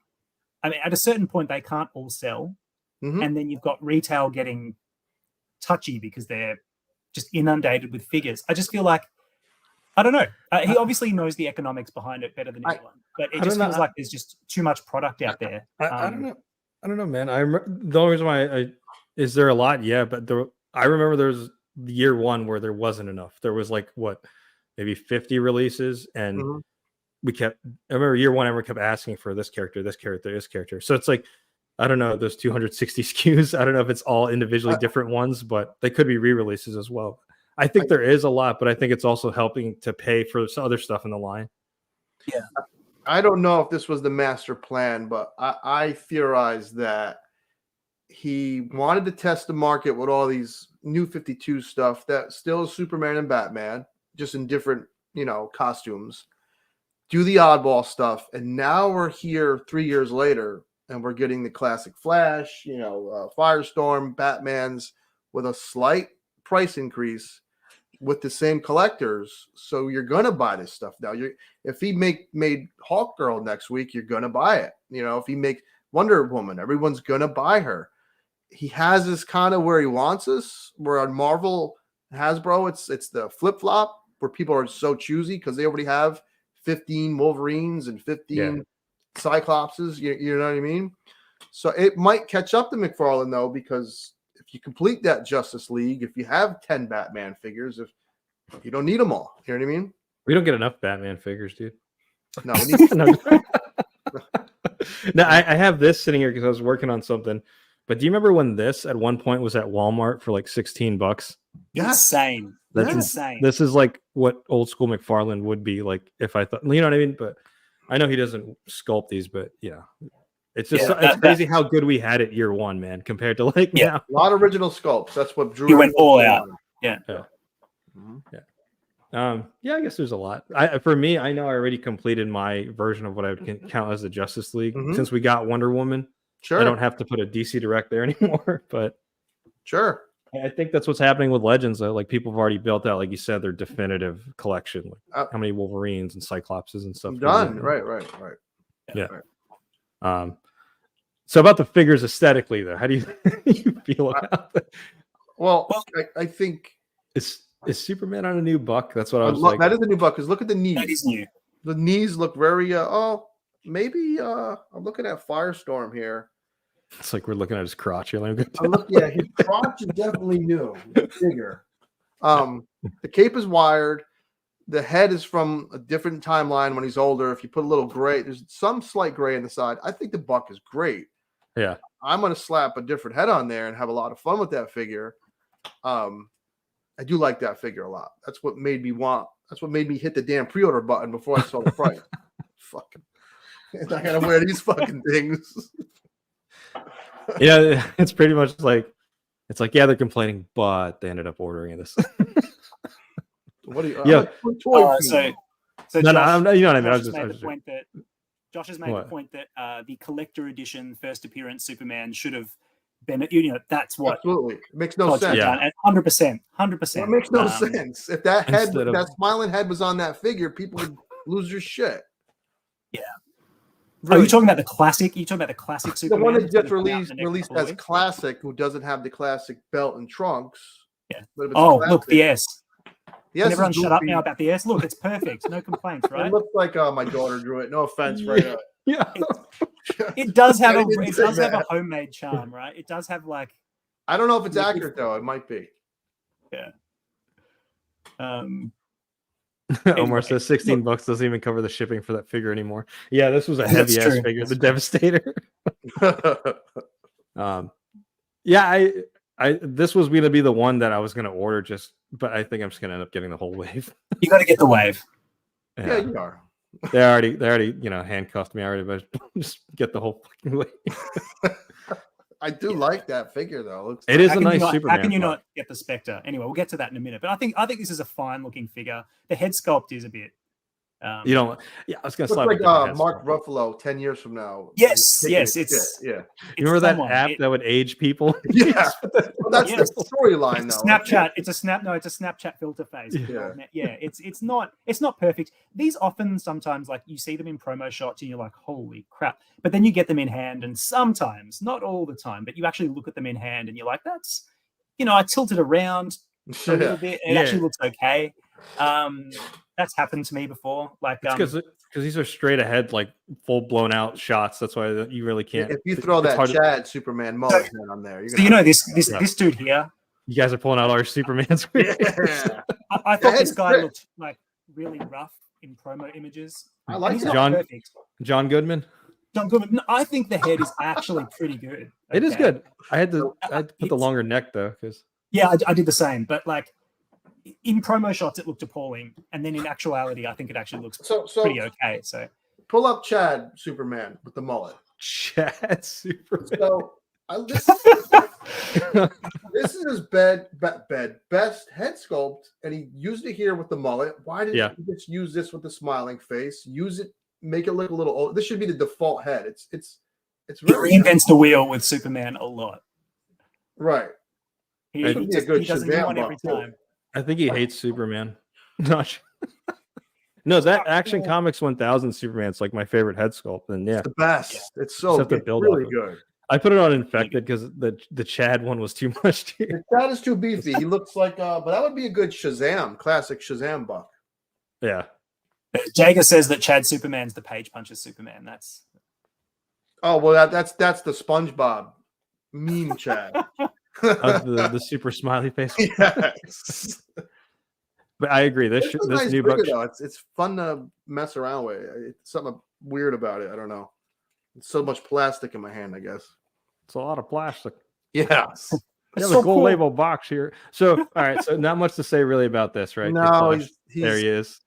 I mean, at a certain point, they can't all sell, and then you've got retail getting touchy because they're just inundated with figures. I just feel like. I don't know. He obviously knows the economics behind it better than anyone, but it just feels like there's just too much product out there. I don't know. I don't know, man. I remember the only reason why is there a lot, yeah, but I remember there was year one where there wasn't enough. There was like maybe 50 releases, and I remember year one, everyone kept asking for this character, this character, this character. So it's like I don't know, those 260 SKUs. I don't know if it's all individually different ones, but they could be re-releases as well. I think there is a lot, but I think it's also helping to pay for some other stuff in the line. Yeah. I don't know if this was the master plan, but I theorized that he wanted to test the market with all these new 52 stuff that still is Superman and Batman, just in different, costumes. Do the oddball stuff. And now we're here 3 years later and we're getting the classic Flash, Firestorm, Batman's with a slight price increase with the same collectors. So you're gonna buy this stuff now. If he made Hawk Girl next week, you're gonna buy it. If he make Wonder Woman, everyone's gonna buy her. He has us kind of where he wants us. Where on Marvel, Hasbro, it's the flip flop where people are so choosy because they already have 15 Wolverines and 15 Cyclopses. You know what I mean? So it might catch up to McFarlane though, because if you complete that Justice League, if you have 10 Batman figures, if you don't need them all, you know what I mean? We don't get enough Batman figures, dude. No, we need No, I have this sitting here because I was working on something. But do you remember when this at one point was at Walmart for like $16? Insane. That's insane. This is like what old school McFarlane would be like if I thought, you know what I mean? But I know he doesn't sculpt these, but it's just it's crazy how good we had it year one, man, compared to like now. A lot of original sculpts. That's what drew. He went all out. Yeah. I guess there's a lot. For me, I know I already completed my version of what I would count as the Justice League. Since we got Wonder Woman. Sure. I don't have to put a DC Direct there anymore, but sure. I think that's what's happening with Legends, though. Like people have already built out, like you said, their definitive collection. Like how many Wolverines and Cyclopses and stuff. Done. Right. Yeah. Right. So about the figures aesthetically, though, how do you feel about that? Well, I think is Superman on a new buck? That's what I was like. That is a new buck because look at the knees. That is new. The knees look very. Maybe I'm looking at Firestorm here. It's like we're looking at his crotch. His crotch is definitely new, bigger. The cape is wired. The head is from a different timeline when he's older. If you put a little gray, there's some slight gray in the side. I think the buck is great. Yeah, I'm gonna slap a different head on there and have a lot of fun with that figure. I do like that figure a lot. That's what made me hit the damn pre-order button before I saw the price. Fucking. I gotta wear these fucking things. Yeah, it's pretty much like they're complaining, but they ended up ordering this. What do you? So no, you know what I mean. Josh has made the point that the collector edition first appearance Superman should have been. That's what absolutely it makes no sense. Yeah, 100%. It makes no sense. If that head, that smiling head was on that figure, people would lose their shit. Yeah. Are you talking about the classic? Are you talking about the classic the Superman? one that that's just gonna come out in the next released couple of as weeks? classic, who doesn't have the classic belt and trunks? Yeah. But if it's Oh, look, classic, the S. the Can S is everyone shut up goofy. now about the S? Look, it's perfect. No complaints, It right? looks like my daughter drew it. No offense, right? Yeah. It does have I a didn't it say does have a that. homemade charm, right? It does have like I don't know if it's Yeah. accurate though. It might be. yeah. Omar Anyway, says $16 doesn't even cover the shipping for that figure anymore. Yeah, this was a That's heavy ass true. figure, That's the true. Devastator. Yeah, I this was gonna be the one that I was gonna order, but I think I'm just gonna end up getting the whole wave. You got to get the wave. Yeah, you are. They already handcuffed me already, but just get the whole fucking wave. I do like that figure though. It is How a can you nice not, Superman. How can you but not get the Spectre? Anyway, we'll get to that in a minute. But I think this is a fine looking figure. The head sculpt is a bit. You don't. Yeah, I was gonna Looks slap like a different head Mark sculpt. Ruffalo 10 years from now. Yes, Taking yes, his it's. shit. Yeah. You remember that someone. app that would age people? Yeah. Well, that's Yes. the storyline It's a though. Snapchat. It's a Snapchat filter phase. Yeah. Yeah. It's not perfect. These often sometimes like you see them in promo shots and you're like, holy crap. But then you get them in hand, and sometimes, not all the time, but you actually look at them in hand and you're like, that's I tilted around a little bit. It actually looks okay. That's happened to me before. Like because these are straight ahead, like full blown out shots. That's why you really can't. If you throw it's that hard to- Chad Superman mullet head on there, you're so gonna this dude here. You guys are pulling out our Supermans. yeah. I thought this head's guy thick. looked like really rough in promo images. I And like he's that. not John- perfect. John Goodman. John Goodman. No, I think the head is actually pretty good. It is okay? good. I had to put the It's- longer neck though, because Yeah, I did the same. But like in promo shots, it looked appalling, and then in actuality, I think it actually looks So pretty okay. So pull up Chad Superman with the mullet. Chad Superman. So this is his best head sculpt, and he used it here with the mullet. Why didn't he just use this with the smiling face? Use it, make it look a little old. This should be the default head. It's he really reinvents the wheel with Superman a lot. right. He Should be a good does a new Shazam one every buff, too. time. I think he hates Superman. Not sure. No, that Action Comics 1000 Superman's like my favorite head sculpt, and yeah, It's the best. It's Just so have to it's build really off of good. I put it on Infected because the Chad one was too much. The Chad is too beefy. He looks like but that would be a good classic Shazam buck. Yeah. Jager says that Chad Superman's the Page Puncher Superman. That's Oh well, that's the SpongeBob meme Chad. the super smiley face. Yes. But I agree. This It's a this nice new figure, book. though. It's fun to mess around with. It's something weird about it. I don't know. It's so much plastic in my hand, I guess. It's a lot of plastic. Yes. You have so a gold cool. label box here. So all right. So not much to say really about this, right? No, Kid Flash. There he is.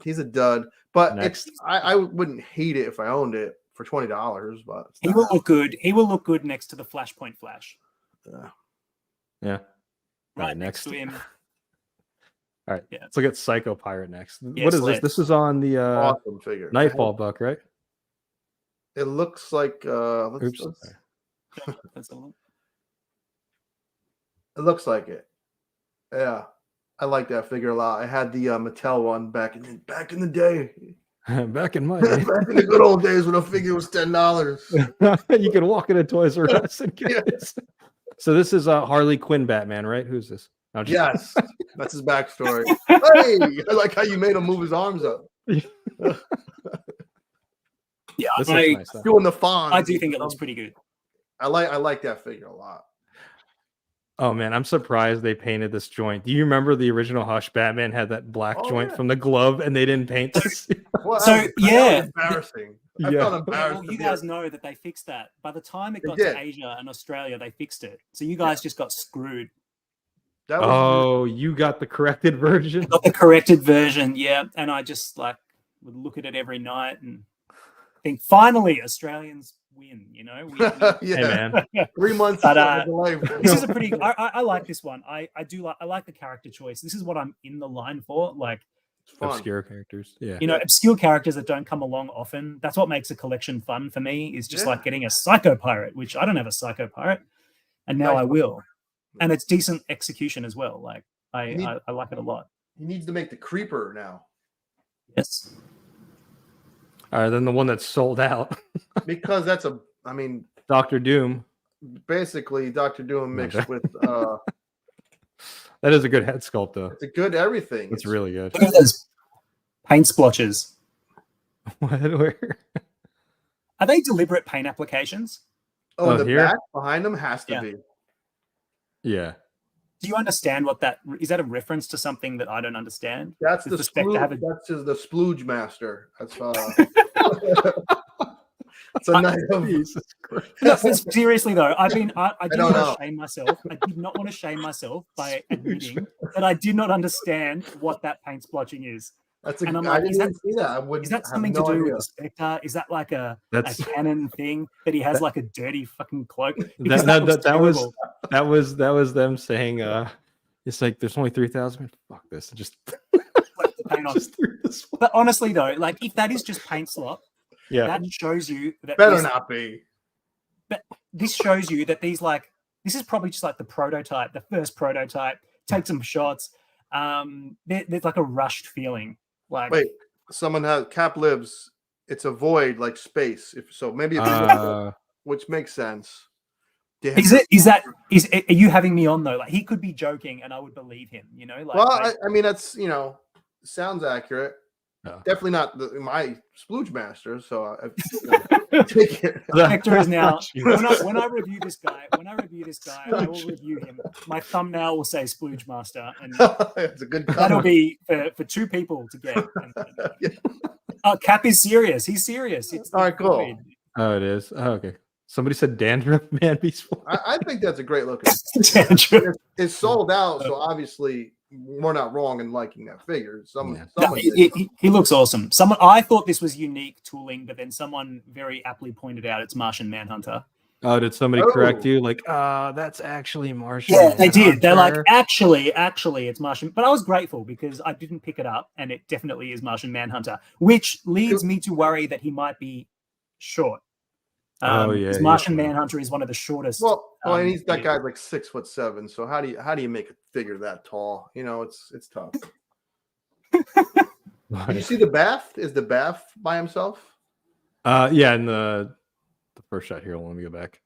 he's a dud. But Next. I wouldn't hate it if I owned it for $20. But it's he not. will look good. He will look good next to the Flashpoint Flash. Yeah. Right next. next to him. All right. Yeah. Let's look at Psycho Pirate next. Yes, What is this? let's. This is on the Awesome figure. Nightfall book, right? It looks like Oops. That's a look. it looks like it. Yeah. I like that figure a lot. I had the Mattel one back in the day. Back in my Back day. in the good old days when a figure was $10. You can walk into Toys R Us and get this. So this is Harley Quinn Batman, right? Who's this? No, just- Yes, that's his backstory. Hey, I like how you made him move his arms up, Yeah, This looks nice, though. doing the fawn. I do think it looks pretty good. I like that figure a lot. Oh man, I'm surprised they painted this joint. Do you remember the original Hush Batman had that black Oh, joint yeah. from the glove and they didn't paint this? Well, So, that yeah. was embarrassing. I Yeah. felt Well, embarrassed. you guys know that they fixed that. By the time it They got did. to Asia and Australia, they fixed it. So you guys just got screwed. that was Oh, you got the corrected version. Got the corrected version, yeah. And I just like would look at it every night and think, finally, Australians win. We yeah. Hey man, 3 months But, delay. this is a pretty. I like this one. I like the character choice. This is what I'm in the line for. Like, It's fun. obscure characters. Yeah. obscure characters that don't come along often. That's what makes a collection fun for me. Is just Yeah. like getting a Psycho Pirate, which I don't have a Psycho Pirate, and now Nice. I will. And it's decent execution as well. Like You need- I like it a lot. He needs to make the creeper now. Yes. All right, then the one that's sold out, because that's I mean, Doctor Doom. basically Doctor Doom No, mixed with that is a good head sculpt, though. it's a good everything. It's really good. Look at those paint splotches. What? Where? Are they deliberate paint applications? Oh, Oh, the here? back behind them has to Yeah. be. Yeah. Do you understand what that is? That a reference to something that I don't understand? That's With the respect to splooge, having- that's just the splooge master. That's it's a night of Jesus Christ. No, seriously though, I didn't don't want know. to shame myself. I did not want to shame myself by admitting that I did not understand what that paint splotching is. That's a, And I'm I like, didn't even see that. I wouldn't Is that have something no to do idea. with the Spectre? Is that like a That's canon thing that he has like a dirty fucking cloak? Because that looks terrible. was them saying it's like there's only 3,000. Fuck this. Just Like the paint on. just threw this one. But honestly though, like if that is just paint slop, Yeah. that shows you that Better not be. this shows you that these like this is probably just like the prototype, the first prototype. Take some shots. There's like a rushed feeling. Like Wait, someone has Cap lives. It's a void like space. If so, maybe it's which makes sense. Damn. are you having me on though? Like he could be joking and I would believe him, you know? Like, Well, I mean that's sounds accurate. Yeah. Definitely not my splooge master. So I take it. Hector is now when I review this guy, I will review him. My thumbnail will say Splooge Master, and It's a good that'll cover. be for two people to get. Cap is serious. He's serious. It's All right, cool. void. Oh, it is. Oh, okay. Somebody said dandruff man peaceful. I think that's a great looking. Tangent. It's sold out, so obviously we're not wrong in liking that figure. No, Someone did. he looks awesome. I thought this was unique tooling, but then someone very aptly pointed out it's Martian Manhunter. Oh, did somebody Oh. correct you? Like, that's actually Martian. Yeah, they did. They're like, Manhunter. actually, it's Martian. But I was grateful because I didn't pick it up, and it definitely is Martian Manhunter, which leads me to worry that he might be short. Oh, yeah, because he Martian is. Manhunter is one of the shordest. Well, and he's that yeah. guy's like 6'7". So how do you make a figure that tall? It's tough. Did you see the bath? Is the bath by himself? Yeah, in the first shot here. Let me go back.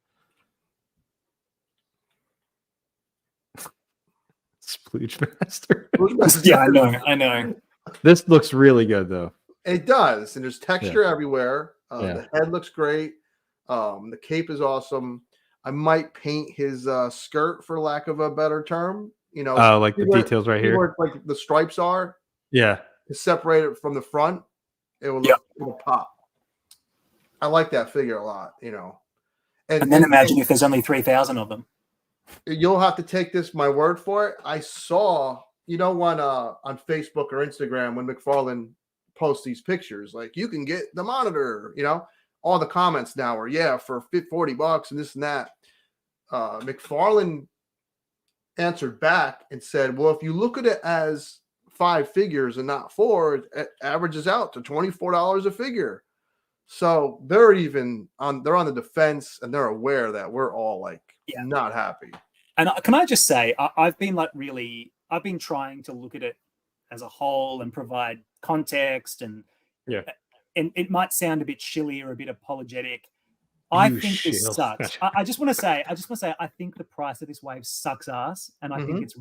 Splooge master. Yeah, I know. This looks really good though. It does, and there's texture everywhere. Yeah. The head looks great. The cape is awesome. I might paint his skirt, for lack of a better term. Oh, like the details right here. Where like the stripes are, Yeah. to separate it from the front, it will pop. I like that figure a lot. And then imagine if there's only 3,000 of them. You'll have to take this my word for it. I saw, when on Facebook or Instagram when McFarlane posts these pictures, like you can get the monitor, all the comments now are for $40 and this and that. McFarlane answered back and said, well, if you look at it as 5 figures and not 4, it averages out to $24 a figure. So they're on the defense, and they're aware that we're all like not happy. And can I just say, I've been trying to look at it as a whole and provide context, and it might sound a bit shilly or a bit apologetic. I think this sucks. I just want to say, I think the price of this wave sucks ass, and I think it's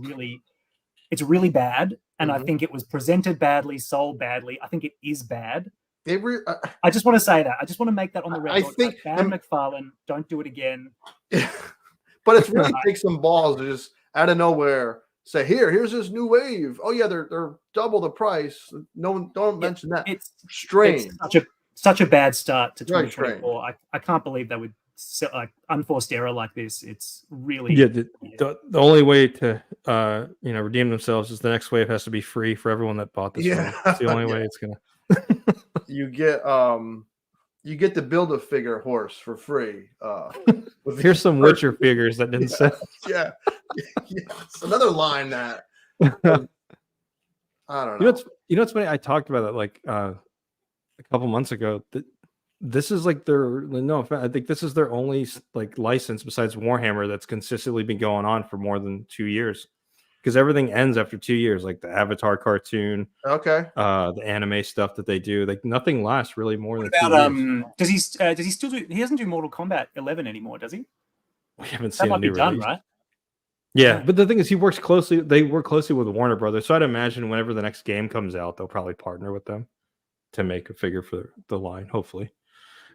really bad, and I think it was presented badly, sold badly. I think it is bad. I just want to say that. I just want to make that on the record. I think ban McFarlane, don't do it again. But it's really take some balls to just out of nowhere say, here's this new wave. Oh yeah, they're double the price. No, don't mention that. It's strange. It's such a bad start to Very 2024. I can't believe they would like unforced error like this. It's really the only way to redeem themselves is the next wave has to be free for everyone that bought this. Yeah, It's the only way it's gonna. You get to build a figure horse for free. Here's some Witcher figures that didn't sell. Yeah. It's another line that I don't know. It's funny. I talked about that like a couple months ago. That this is like I think this is their only like license besides Warhammer that's consistently been going on for more than 2 years. because everything ends after 2 years, like the Avatar cartoon, Okay. the anime stuff that they do. Like nothing lasts really more than What 2 about years. does he still do? He doesn't do Mortal Kombat 11 anymore, does he? We haven't That seen a might be new done, release. right? Yeah, Yeah. but the thing is, they work closely with Warner Brothers. So I'd imagine whenever the next game comes out, they'll probably partner with them to make a figure for the line, hopefully.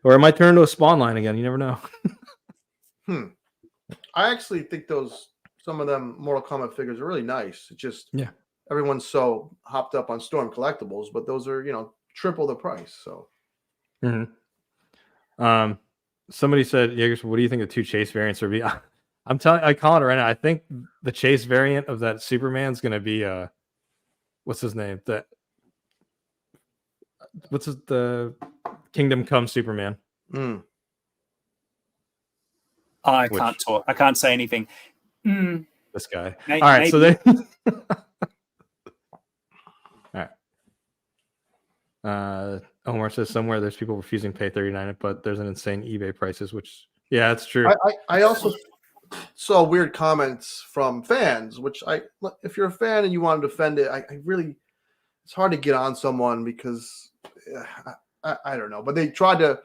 Or it might turn into a Spawn line again. You never know. I actually think some of them Mortal Kombat figures are really nice. It's just Yeah. everyone's so hopped up on Storm collectibles, but those are triple the price. So Somebody said, Jaegers, what do you think of 2 Chase variants would be? I call it right now. I think the Chase variant of that Superman's going to be what's his name? The Kingdom Come Superman. I can't talk. I can't say anything. This guy. All right, so they. All right. Omar says somewhere there's people refusing to pay $39, but there's an insane eBay prices, which that's true. I also saw weird comments from fans, which if you're a fan and you want to defend it, I really, it's hard to get on someone because I don't know, but they tried to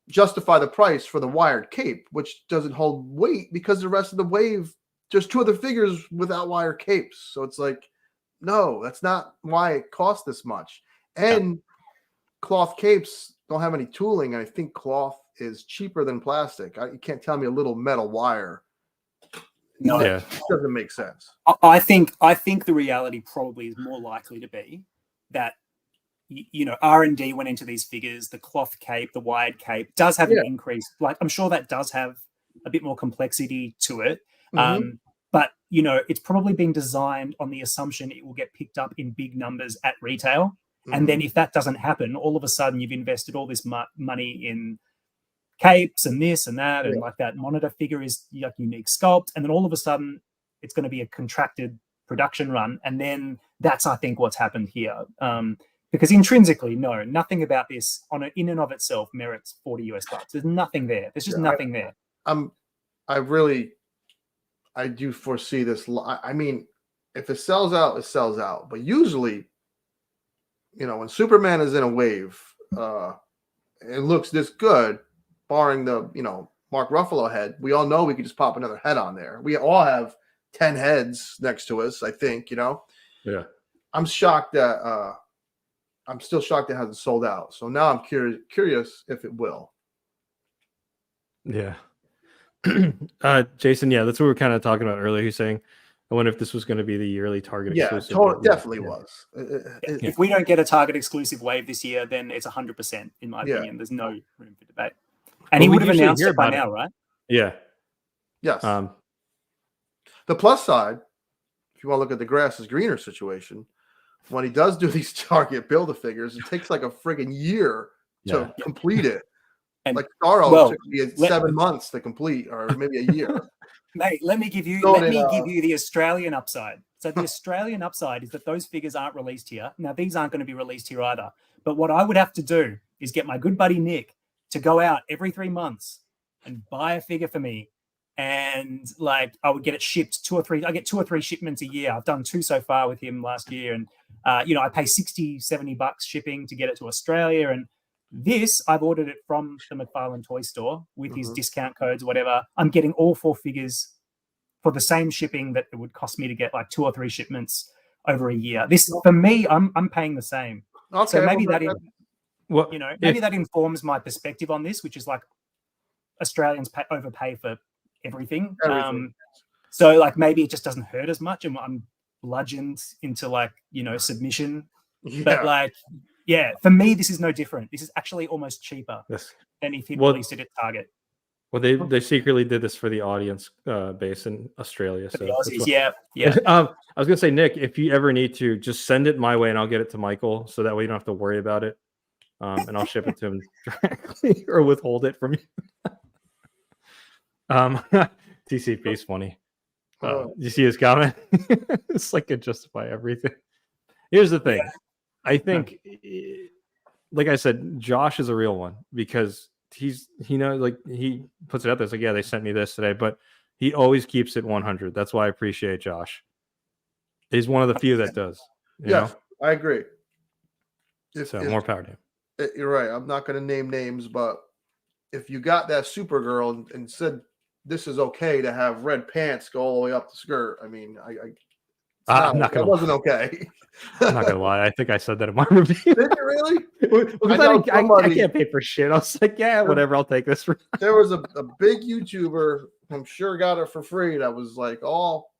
justify the price for the wired cape, which doesn't hold weight because the rest of the wave, there's 2 other figures without wire capes. So it's like, no, that's not why it costs this much. And cloth capes don't have any tooling. I think cloth is cheaper than plastic. You can't tell me a little metal wire. No, it doesn't make sense. I think the reality probably is more likely to be that R&D went into these figures. The cloth cape, the wired cape does have an increase. Like I'm sure that does have a bit more complexity to it. But it's probably been designed on the assumption it will get picked up in big numbers at retail. And then if that doesn't happen, all of a sudden you've invested all this money in capes and this and that, and like that monitor figure is like unique sculpt, and then all of a sudden it's going to be a contracted production run, and then that's I think what's happened here. Because intrinsically, nothing about this in and of itself merits $40 US. There's nothing there. There's just nothing there. I do foresee this. I mean, if it sells out, it sells out. But usually, when Superman is in a wave, it looks this good, barring the, Mark Ruffalo head. We all know we could just pop another head on there. We all have 10 heads next to us, I think, Yeah. I'm shocked that I'm still shocked it hasn't sold out. So now I'm curious if it will. Yeah. Jason, that's what we were kind of talking about earlier. He's saying, I wonder if this was going to be the yearly Target exclusive. Definitely was. If we don't get a Target exclusive wave this year, then it's 100%, in my opinion. There's no room for debate. And he would have announced it by now, right? Yeah. Yes. The plus side, if you want to look at the grass is greener situation, when he does do these Target Build-A-Figures, it takes like a friggin' year to complete it. And like Starro took me 7 months to complete, or maybe a year. Mate, let me give you the Australian upside. So the Australian upside is that those figures aren't released here. Now, these aren't going to be released here either. But what I would have to do is get my good buddy Nick to go out every 3 months and buy a figure for me. And like I would get it shipped 2 or 3. I get 2 or 3 shipments a year. I've done 2 so far with him last year. And, I pay $60-$70 shipping to get it to Australia. And this, I've ordered it from the McFarlane Toy Store with his discount codes, whatever. I'm getting all 4 figures for the same shipping that it would cost me to get like 2 or 3 shipments over a year. This, for me, I'm paying the same. Okay, so maybe that informs my perspective on this, which is like Australians overpay for everything. So like maybe it just doesn't hurt as much, and I'm bludgeoned into like submission. But like. Yeah, for me, this is no different. This is actually almost cheaper than if he'd released it at Target. Well, they secretly did this for the audience base in Australia. For so the Aussies, yeah. I was gonna say, Nick, if you ever need to, just send it my way, and I'll get it to Michael, so that way you don't have to worry about it, and I'll ship it to him directly or withhold it from you. TCP's funny. You see his comment? It's like it justify everything. Here's the thing. I think, like I said, Josh is a real one because he puts it out there. It's like, they sent me this today, but he always keeps it 100. That's why I appreciate Josh. He's one of the few that does. You Yes, know? I agree. So more power to him. You're right. I'm not going to name names, but if you got that Supergirl and said this is okay to have red pants go all the way up the skirt, I mean, I'm not gonna. That wasn't okay. I'm not gonna lie. I think I said that in my review. Did you really? Because I can't pay for shit. I was like, yeah, whatever. I'll take this. There was a big YouTuber, I'm sure got it for free, that was like all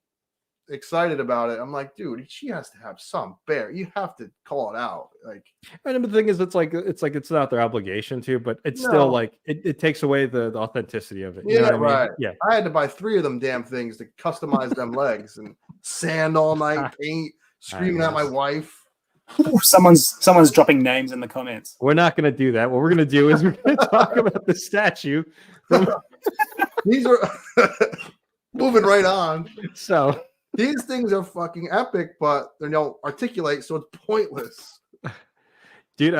excited about it. I'm like, dude, she has to have some bear. You have to call it out. Like, and the thing is, it's not their obligation to, but it's still like it takes away the authenticity of it. You know what I mean? Yeah. I had to buy 3 of them damn things to customize them legs and sand all night, paint, screaming at my wife. Ooh, someone's dropping names in the comments. We're not going to do that. What we're going to do is we're going to talk about the statue. These are moving right on. So these things are fucking epic, but they don't articulate, so it's pointless. Dude,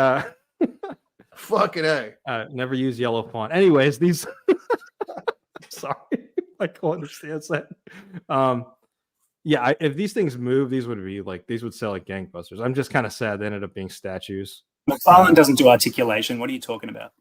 fucking A. Never use yellow font. Anyways, these sorry, I can't understand that. Yeah, if these things move, these would sell like gangbusters. I'm just kind of sad they ended up being statues. McFarlane doesn't do articulation. What are you talking about?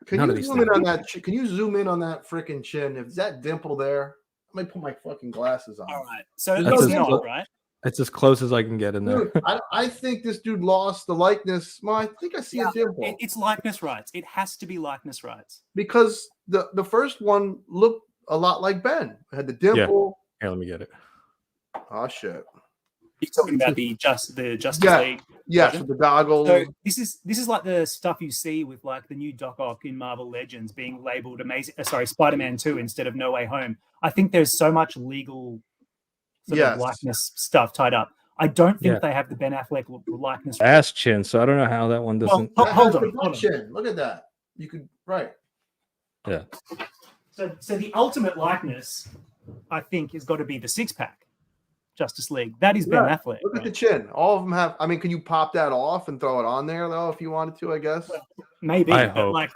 Can you zoom in on that? Can you zoom in on that freaking chin? If that dimple there, I might put my fucking glasses on. All right, so it's not right. It's as close as I can get in there. Dude, I think this dude lost the likeness. Well, I think I see a dimple. It's likeness rights. It has to be likeness rights. Because the first one looked a lot like Ben. It had the dimple. Here, let me get it. Oh shit! You're talking about the Justice League. Yes, with the goggles. So this is like the stuff you see with like the new Doc Ock in Marvel Legends being labeled Spider-Man 2 instead of No Way Home. I think there's so much legal sort of likeness stuff tied up. I don't think they have the Ben Affleck likeness. Ass chin, so I don't know how that one doesn't. Well, hold on. Chin. Look at that. You could Yeah. So the ultimate likeness, I think, has got to be the 6-pack. Justice League. That is Ben Affleck. Look at the chin. All of them have. I mean, can you pop that off and throw it on there though, if you wanted to? I guess. Maybe, but like,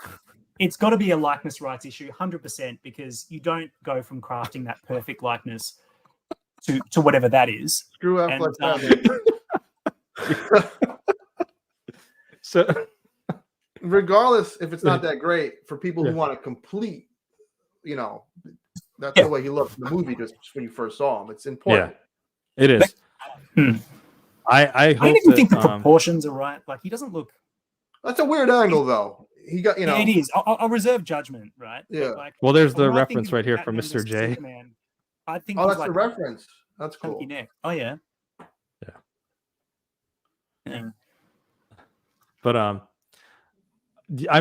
it's got to be a likeness rights issue, 100%, because you don't go from crafting that perfect likeness to whatever that is. Screw Affleck. So, regardless if it's not that great, for people who want to complete, that's the way he looked in the movie just when you first saw him. It's important. Yeah. It is. I don't even think the proportions are right. Like, he doesn't look. That's a weird angle, though. He got, Yeah, it is. I'll reserve judgment, right? Yeah. Like, well, there's the reference right here from Mr. J. Superman, I think. Oh, that's the reference. That's cool. Neck. Oh yeah. Yeah. But I'm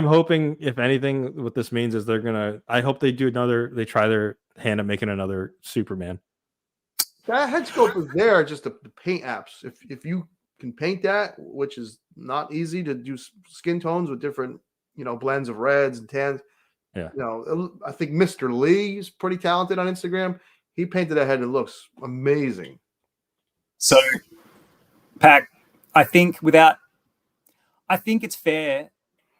hoping, if anything, what this means is I hope they try their hand at making another Superman. That head sculpt is there, just the paint apps. If you can paint that, which is not easy to do, skin tones with different, blends of reds and tans. Yeah. I think Mr. Lee is pretty talented on Instagram. He painted that head and it looks amazing. So, Pac, I think it's fair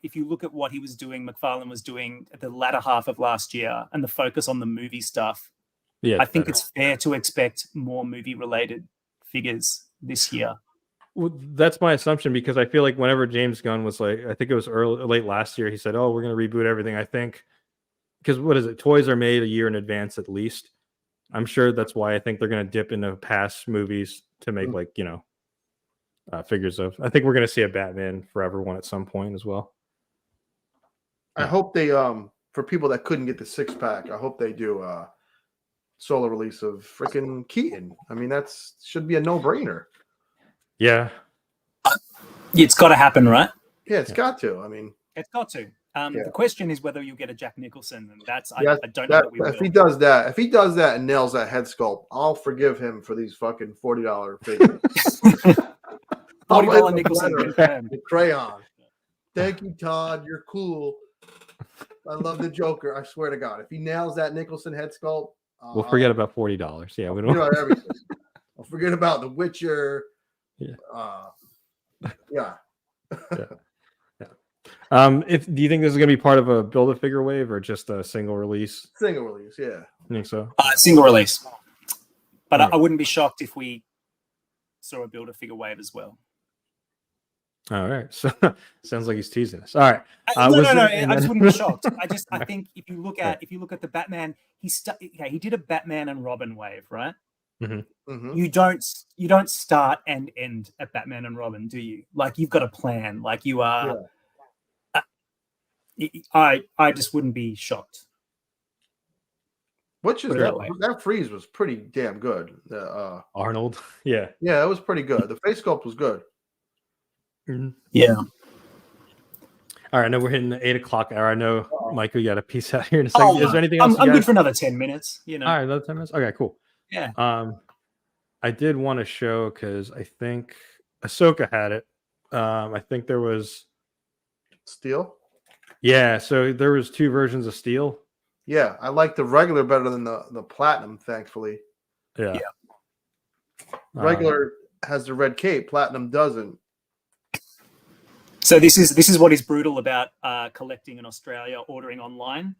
if you look at what he was doing, McFarlane was doing at the latter half of last year, and the focus on the movie stuff. Yeah, I think it's fair to expect more movie-related figures this year. Well, that's my assumption, because I feel like whenever James Gunn was like, I think it was late last year, he said, "Oh, we're going to reboot everything." I think because what is it? Toys are made a year in advance at least. I'm sure that's why I think they're going to dip into past movies to make figures of. I think we're going to see a Batman Forever one at some point as well. I hope they for people that couldn't get the 6-pack, I hope they do solo release of freaking Keaton. I mean, should be a no-brainer. Yeah. It's got to happen, right? Yeah, it's got to. I mean, it's got to. The question is whether you'll get a Jack Nicholson, and I don't know that we will. If he does that and nails that head sculpt, I'll forgive him for these fucking $40 figures. $40 Nicholson the crayon. Thank you, Todd. You're cool. I love the Joker. I swear to God, if he nails that Nicholson head sculpt, we'll forget about $40. Yeah, we don't. Everything. I'll forget about The Witcher. Yeah. Yeah. Do you think this is going to be part of a Build-A-Figure wave or just a single release? Single release, yeah. I think so. Single release. But I wouldn't be shocked if we saw a Build-A-Figure wave as well. All right. So sounds like he's teasing us. All right. No, was no, it- and I just then- wouldn't be shocked. I Right. think if you look at the Batman, he did a Batman and Robin wave, right? Mhm. You don't start and end at Batman and Robin, do you? Like you've got a plan. Like you are. I just wouldn't be shocked. Which is Put it that way. that freeze was pretty damn good. Arnold. Yeah. Yeah, it was pretty good. The face sculpt was good. Mhm. Yeah. All right. I know we're hitting the 8 o'clock hour. I know, Michael, you got a piece out here in a second. Oh, Is there anything else? I'm you good guys- for another 10 minutes. You know. All right, another 10 minutes. Okay, cool. Yeah. I did want to show because I think Ahsoka had it. I think there was Steel. Yeah, so there was 2 versions of Steel. Yeah, I like the regular better than the platinum. Thankfully, Yeah. regular has the red cape. Platinum doesn't. So this is what is brutal about collecting in Australia, ordering online.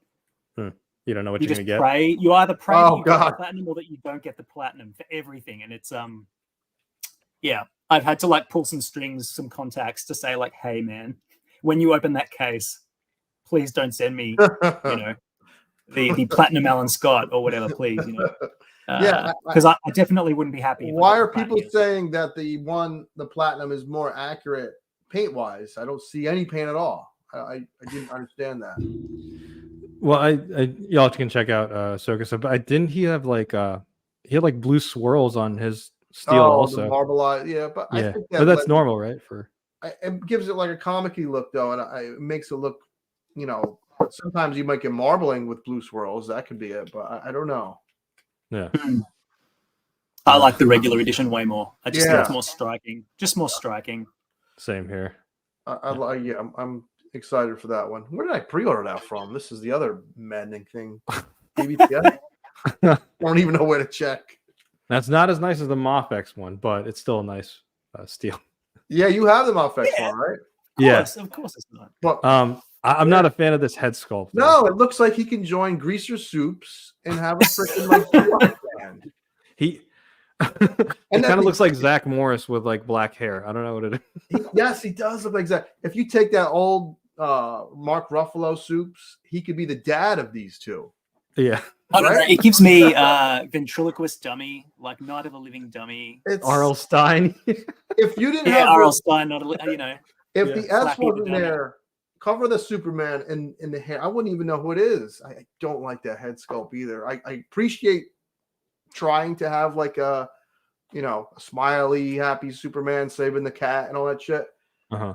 You don't know what You you're just gonna get. pray. You either pray Oh, that you get the God. platinum or that you don't get the platinum for everything. And it's yeah, I've had to like pull some strings, some contacts to say like, hey man, when you open that case, please don't send me, you know, the platinum Alan Scott or whatever, please, you know. Yeah, because I definitely wouldn't be happy. if I Why got are the people platinum. saying that the platinum is more accurate paint wise? I don't see any paint at all. I didn't understand that. Well, y'all can check out Ahsoka. So, but didn't he have like he had like blue swirls on his Steel also? The marbleized, yeah, but I Yeah, think but that's lets- normal, right? For it gives it like a comic-y look though, and it makes it look, you know, sometimes you might get marbling with blue swirls. That could be it, but I don't know. yeah. I like the regular edition way more. I just think Yeah. it's more striking. Just more striking. Same here. I like, yeah, I'm excited for that one. Where did I pre-order that from? This is the other maddening thing. BBTS? Don't even know where to check. That's not as nice as the Mofex one, but it's still a nice Steel. Yeah, you have the Mofex Yeah. one, right? Of course it's not. But I'm not a fan of this head sculpt. though. no, it looks like he can join Greaser Soups and have a freaking like band. He And it kind then of looks like Zach Morris with like black hair. I don't know what it is. Yes, he does look like that. If you take that old Mark Ruffalo Soups, he could be the dad of these two. Yeah. I don't know. It gives me ventriloquist dummy, like Night of a Living Dummy. It's R.L. Stein. if you didn't Yeah, have R.L. the- Stein, not a, you know. if Yeah. the S Flappy the wasn't dummy. there, cover the Superman in the hair. I wouldn't even know who it is. I don't like that head sculpt either. I appreciate trying to have like a, you know, a smiley, happy Superman saving the cat and all that shit. Uh-huh.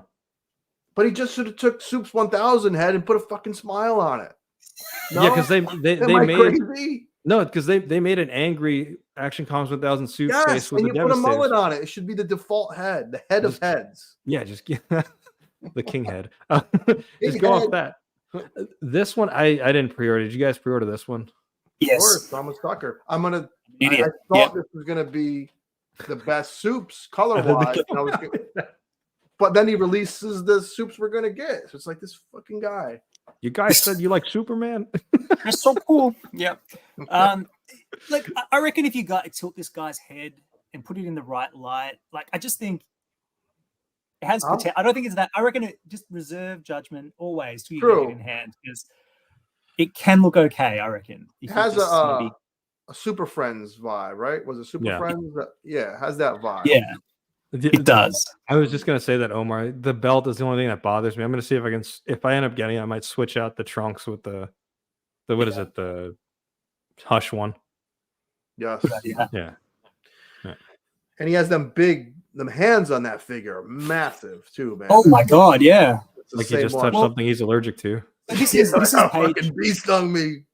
But he just should have took Soups 1000 head and put a fucking smile on it. Yeah, because they Am I made crazy? no, because they made an angry Action Comics 1000 suit face Yes, with and the you put a Devastators. mullet on it. It should be the default head, the head of Just- heads. Yeah, just get the king head. King just go off head. that. This one I didn't pre-order. Did you guys pre-order this one? Of Yes. course, Thomas Tucker. I Idiot. thought Yeah. this was gonna be the best Soups color wise. But then he releases the Soups we're gonna get. So it's like this fucking guy. You guys said you like Superman? That's so cool. Yeah. Like I reckon if you tilt this guy's head and put it in the right light, like I just think it has Huh? potential. I don't think it's that. I reckon it just reserve judgment always till you True. get it in hand because it can look okay. I reckon It if you has just maybe- a Super Friends vibe, right? Was it Super Yeah. Friends? Yeah, it has that vibe. yeah, it does. I was just gonna say that, Omar. The belt is the only thing that bothers me. I'm gonna see if I can. If I end up getting it, I might switch out the trunks with the what is it? The Hush one. Yes. Yeah. Yeah. And he has them hands on that figure, massive too, man. Oh my god, yeah. It's the Like he same just one. touched something he's allergic to. But this is Oh, Page. fucking bee stung me.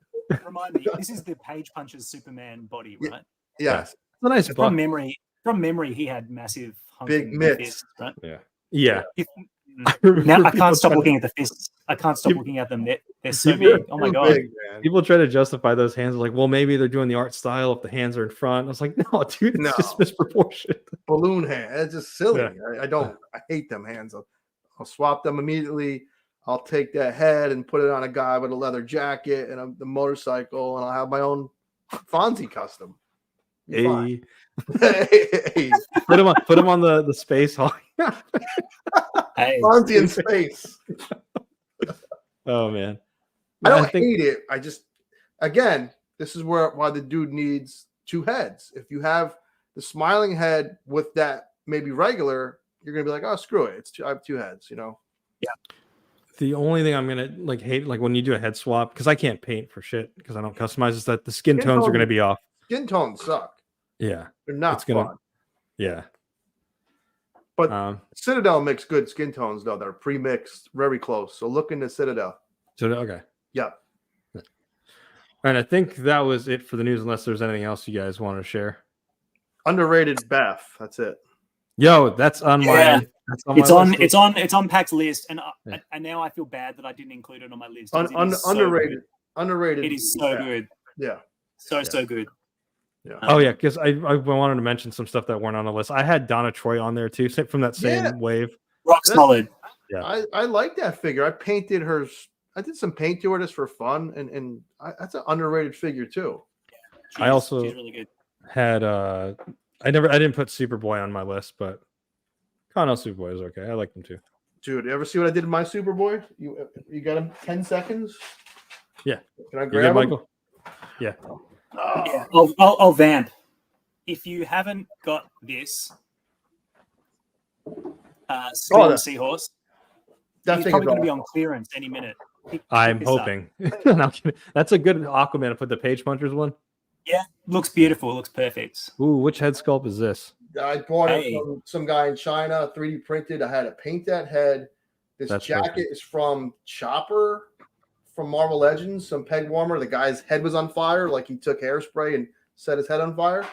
Remind me, this is the Page Puncher's Superman body, Yeah. right? Yes. It's a nice So buck. from memory, he had massive Big hunking mitts. fists, right? Yeah. If- remember now I people can't stop trying- looking at the fists. I can't stop People- looking at them. They're so people- big. Oh my Too god. big, man. People try to justify those hands like, well, maybe they're doing the art style if the hands are in front. I was like, no, dude, it's No. just misproportioned. Balloon hand. It's just silly. Yeah. I hate them hands. I'll swap them immediately. I'll take that head and put it on a guy with a leather jacket and the motorcycle, and I'll have my own Fonzie custom. You're Hey, Hey, put him on the space hawk. Hey, Fonzie in space. Oh man. I don't think hate it. I just, again, this is why the dude needs two heads. If you have the smiling head with that maybe regular, you're gonna be like, oh, screw it. I have two heads, you know. the only thing I'm gonna like hate, like when you do a head swap, because I can't paint for shit because I don't customize, is that the skin tones are gonna be off. Skin tones suck. Yeah, They're not it's gonna. fun. Yeah, But Citadel makes good skin tones though. They're pre-mixed, very close. So look into Citadel. so okay. Yep. And I think that was it for the news, unless there's anything else you guys want to share. Underrated Beth. That's it. Yo, that's on Yeah. my. That's on my list. It's on Pac's list, and now I feel bad that I didn't include it on my list. 'Cause it is so Underrated. good. Underrated. It is so Beth. good. Yeah. So good. Yeah. Oh yeah, because I wanted to mention some stuff that weren't on the list. I had Donna Troy on there too, from that same Yeah. wave. Rock solid. Yeah. I like that figure. I painted hers. I did some paint to her just for fun, and that's an underrated figure too. She's really good. Had I didn't put Superboy on my list, but Connell Superboy is okay. I like them too. Dude, you ever see what I did in my Superboy? You got him 10 seconds? Yeah. Can I You grab good, him? Michael? Yeah. Oh. Yeah. I'll vamp. If you haven't got this Storm Seahorse, That he's thing probably is going to be awesome. on clearance any minute. I'm Pick this up. hoping. No, I'm kidding. That's a good Aquaman to put the Page Punchers one. Yeah, looks beautiful. Looks perfect. Ooh, which head sculpt is this? I bought it Hey. from some guy in China, 3D printed. I had to paint that head. This That's jacket perfect. is from Chopper from Marvel Legends, some peg warmer. The guy's head was on fire, like he took hairspray and set his head on fire.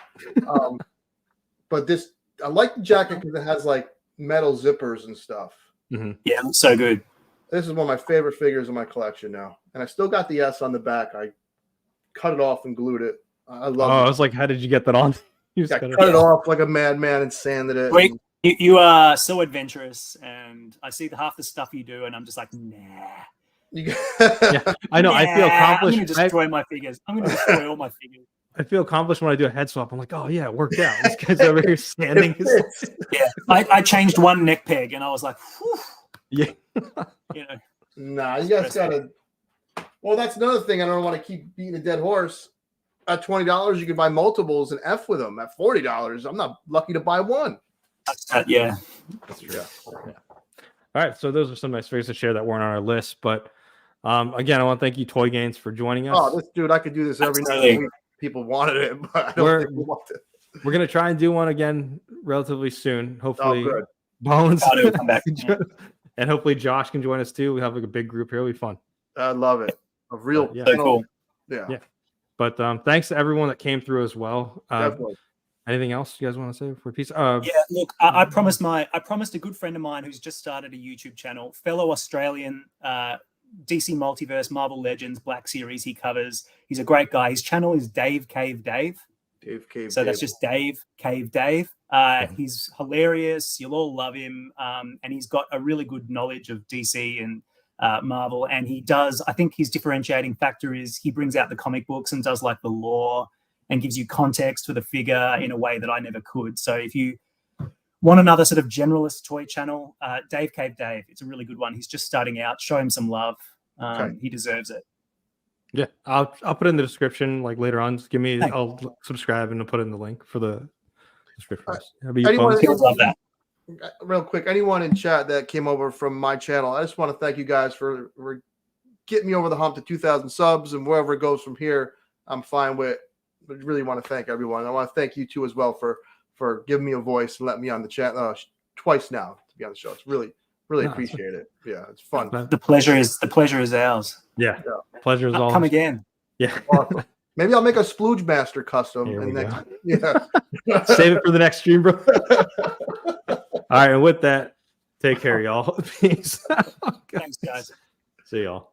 But this, I like the jacket because it has like metal zippers and stuff. Mm-hmm. Yeah, looks so good. This is one of my favorite figures in my collection now. And I still got the S on the back. I cut it off and glued it. I love I it. was like, how did you get that on? You just I got cut it off like a madman and sanded it. Wait. You are so adventurous, and I see half the stuff you do, and I'm just like, nah. Yeah, I know. I feel Nah, accomplished. I'm going to destroy my figures. I'm going to destroy all my figures. I feel accomplished when I do a head swap. I'm like, oh yeah, it worked out. This guy's over here standing. His... Yeah, I changed one neck peg, and I was like, whew, Yeah. you know. Nah, you guys gotta. Well, that's another thing. I don't want to keep beating a dead horse. At $20, you can buy multiples and F with them. At $40, I'm not lucky to buy one. Yeah. That's true. Yeah. All right, so those are some nice figures to share that weren't on our list. But again, I want to thank you, Toy Gains, for joining us. Oh, this dude, I could do this every night. Of the week. People wanted it, but I don't think we want it. We're gonna try and do one again relatively soon. Hopefully, good. Bones Come back. and hopefully Josh can join us too. We have like a big group here. It'll be fun. I love it. A real, Yeah. So cool. Yeah. But thanks to everyone that came through as well. Definitely. Anything else you guys want to say for peace? Yeah, look, I promised a good friend of mine who's just started a YouTube channel, fellow Australian, DC Multiverse, Marvel Legends, Black Series he covers. He's a great guy. His channel is Dave Cave Dave. So That's just Dave Cave Dave. He's hilarious. You'll all love him. And he's got a really good knowledge of DC and Marvel. And he does, I think his differentiating factor is he brings out the comic books and does like the lore and gives you context for the figure in a way that I never could. So if you want another sort of generalist toy channel, Dave Cave Dave, it's a really good one. He's just starting out. Show him some love. He deserves it. Yeah, I'll put it in the description like later on. Just I'll subscribe and I'll put it in the link for the description. Anyone, He'll love that. real quick, anyone in chat that came over from my channel, I just want to thank you guys for getting me over the hump to 2,000 subs, and wherever it goes from here, I'm fine with. But really want to thank everyone. I want to thank you too as well for giving me a voice and letting me on the chat twice now to be on the show. It's really appreciate it. Yeah, it's fun. The pleasure is ours. Yeah. Pleasure is all. Come again. Yeah. Awesome. Maybe I'll make a Splooge Master custom. Here we go. Yeah. Save it for the next stream, bro. All right, and with that, take care, y'all. Peace. Thanks, guys. See y'all.